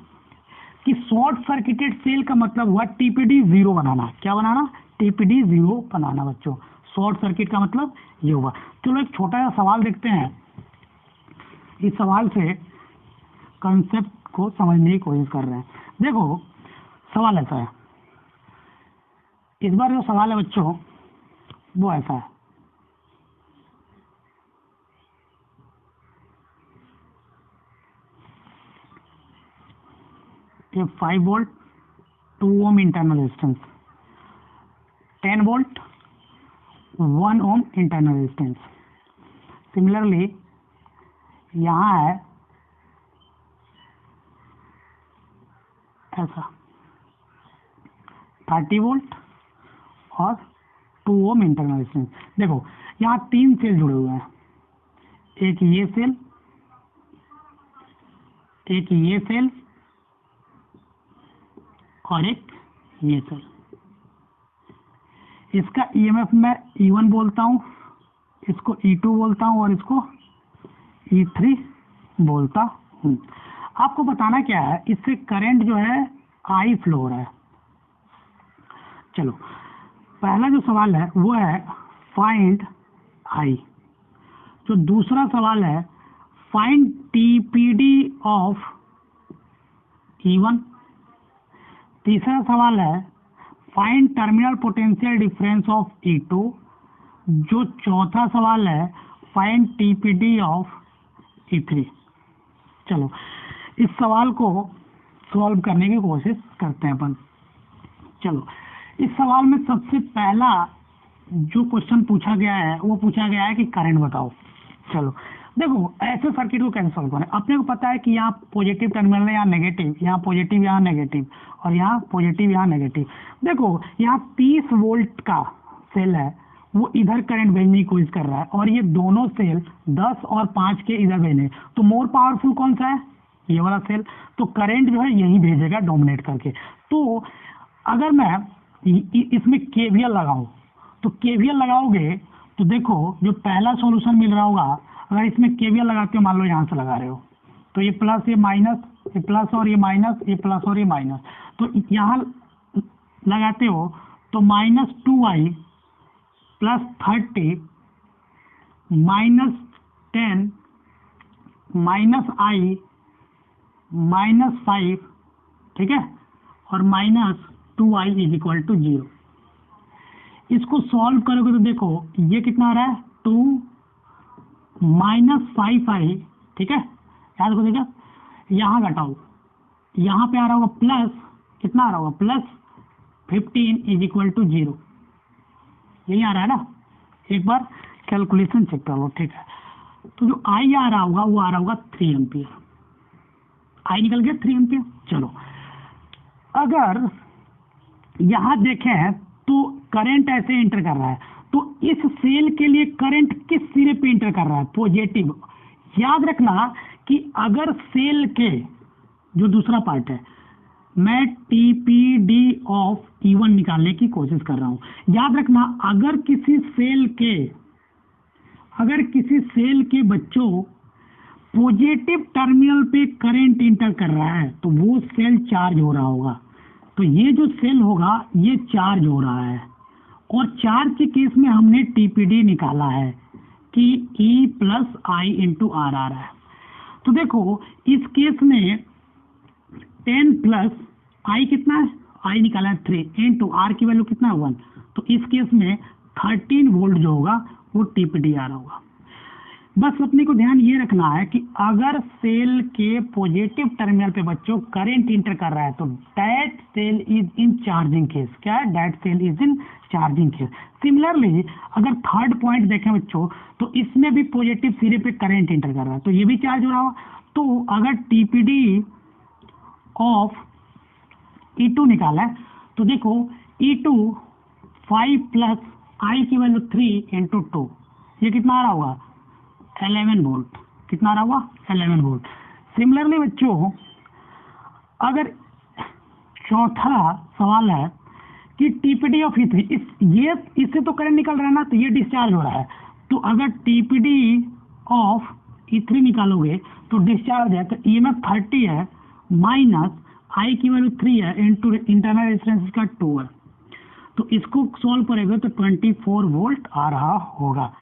कि शॉर्ट सर्किटेड सेल का मतलब हुआ टीपीडी जीरो बनाना। क्या बनाना? टीपीडी जीरो बनाना बच्चों। शॉर्ट सर्किट का मतलब ये हुआ। चलो एक छोटा सा सवाल देखते हैं, इस सवाल से कंसेप्ट को समझने की कोशिश कर रहे हैं। देखो सवाल ऐसा है, इस बार जो सवाल है बच्चों वो ऐसा है, ये 5 वोल्ट 2 ओम इंटरनल रेजिस्टेंस, 10 वोल्ट 1 ओम इंटरनल रेजिस्टेंस। सिमिलरली यहाँ है ऐसा 30 वोल्ट और 2 ओम इंटरनल रेजिस्टेंस। देखो यहाँ 3 सेल जुड़े हुए हैं, एक ये सेल, एक ये सेल और एक ये सेल। इसका EMF मैं E1 बोलता हूँ, इसको E2 बोलता हूँ और इसको E3 बोलता हूँ। आपको बताना क्या है, इससे करंट जो है आई फ्लो हो रहा है। चलो पहला जो सवाल है वो है फाइंड आई, जो दूसरा सवाल है फाइंड टीपीडी ऑफ E1, तीसरा सवाल है find terminal potential difference of E2, जो चौथा सवाल है फाइंड टीपीडी ऑफ E3। चलो इस सवाल को सॉल्व करने की कोशिश करते हैं अपन। चलो इस सवाल में सबसे पहला जो क्वेश्चन पूछा गया है वो पूछा गया है कि करंट बताओ। चलो देखो ऐसे सर्किट को कैसे सॉल्व करें, अपने को पता है कि यहाँ पॉजिटिव टर्मिनल है, यहाँ नेगेटिव, यहाँ पॉजिटिव यहाँ नेगेटिव और यहाँ पॉजिटिव यहाँ नेगेटिव। देखो यहाँ 30 वोल्ट का सेल है, वो इधर करंट भेजने की कोशिश कर रहा है और ये दोनों सेल 10 और 5 के इधर भेजने, तो मोर पावरफुल कौन सा है? ये वाला सेल। तो करंट जो है यही भेजेगा डोमिनेट करके। तो अगर मैं इसमें KVL लगाऊं, तो KVL लगाओगे तो देखो जो पहला सॉल्यूशन मिल रहा होगा, अगर इसमें KVL लगाते हो, मान लो यहाँ से लगा रहे हो, तो ये प्लस ये माइनस, ये प्लस और ये माइनस, ये प्लस और ये माइनस, तो यहाँ लगाते हो तो -2i प्लस 30 -10 -i -5, ठीक है, और -2i इज इक्वल टू 0। इसको सॉल्व करोगे तो देखो ये कितना आ रहा है 2 -5i, ठीक है, याद को देखा, यहाँ घटाओ, यहाँ पे आ रहा होगा प्लस, कितना आ रहा होगा प्लस 15 इज इक्वल टू 0, यही आ रहा है ना। एक बार कैलकुलेशन चेक कर लो, ठीक है। तो जो आई आ रहा होगा वो आ रहा होगा 3 एम्पियर, आई निकल गया 3 एम्पियर। चलो अगर यहाँ देखें तो करंट ऐसे एंटर कर रहा है, तो इस सेल के लिए करंट किस सिरे पे एंटर कर रहा है? पॉजिटिव। याद रखना कि अगर सेल के जो दूसरा पार्ट है, मैं टीपीडी ऑफ E1 निकालने की कोशिश कर रहा हूं। याद रखना अगर किसी सेल के बच्चों पॉजिटिव टर्मिनल पे करंट इंटर कर रहा है तो वो सेल चार्ज हो रहा होगा, तो ये जो सेल होगा ये चार्ज हो रहा है, और चार्ज के केस में हमने टीपीडी निकाला है कि E plus I into R आ रहा है। तो देखो इस केस में 10 प्लस आई कितना है आई निकाला है 3 इनटू आर की वैल्यू कितना है 1, तो इस केस में 13 वोल्ट जो होगा वो टीपीडी आ रहा होगा। बस अपने को ध्यान ये रखना है कि अगर सेल के पॉजिटिव टर्मिनल पे बच्चों करंट इंटर कर रहा है तो that cell is in charging case. क्या है? That cell is in charging case. Similarly अगर थर्ड पॉइंट देखें बच्चों तो इसमें भी पॉजिटिव सिरे पे करंट इंटर कर रहा है तो ये भी चार्ज हो रहा होगा। तो अगर टीपीडी ऑफ E2 निकाला है तो देखो E2 5 प्लस आई की वैल्यू 3 इंटू 2, ये कितना आ रहा होगा 11 वोल्ट। कितना आ रहा होगा 11 वोल्ट। सिमिलरली बच्चों अगर चौथा सवाल है कि टीपीडी ऑफ E3, ये इससे तो करंट निकल रहा है ना, तो ये डिस्चार्ज हो रहा है। तो अगर टीपीडी ऑफ E3 निकालोगे तो डिस्चार्ज है तो EMF 30 है माइनस आई की वैल्यू 3 है इंटू इंटरनल रेजिस्टेंस का 2 है, तो इसको सॉल्व करेंगे तो 24 वोल्ट आ रहा होगा।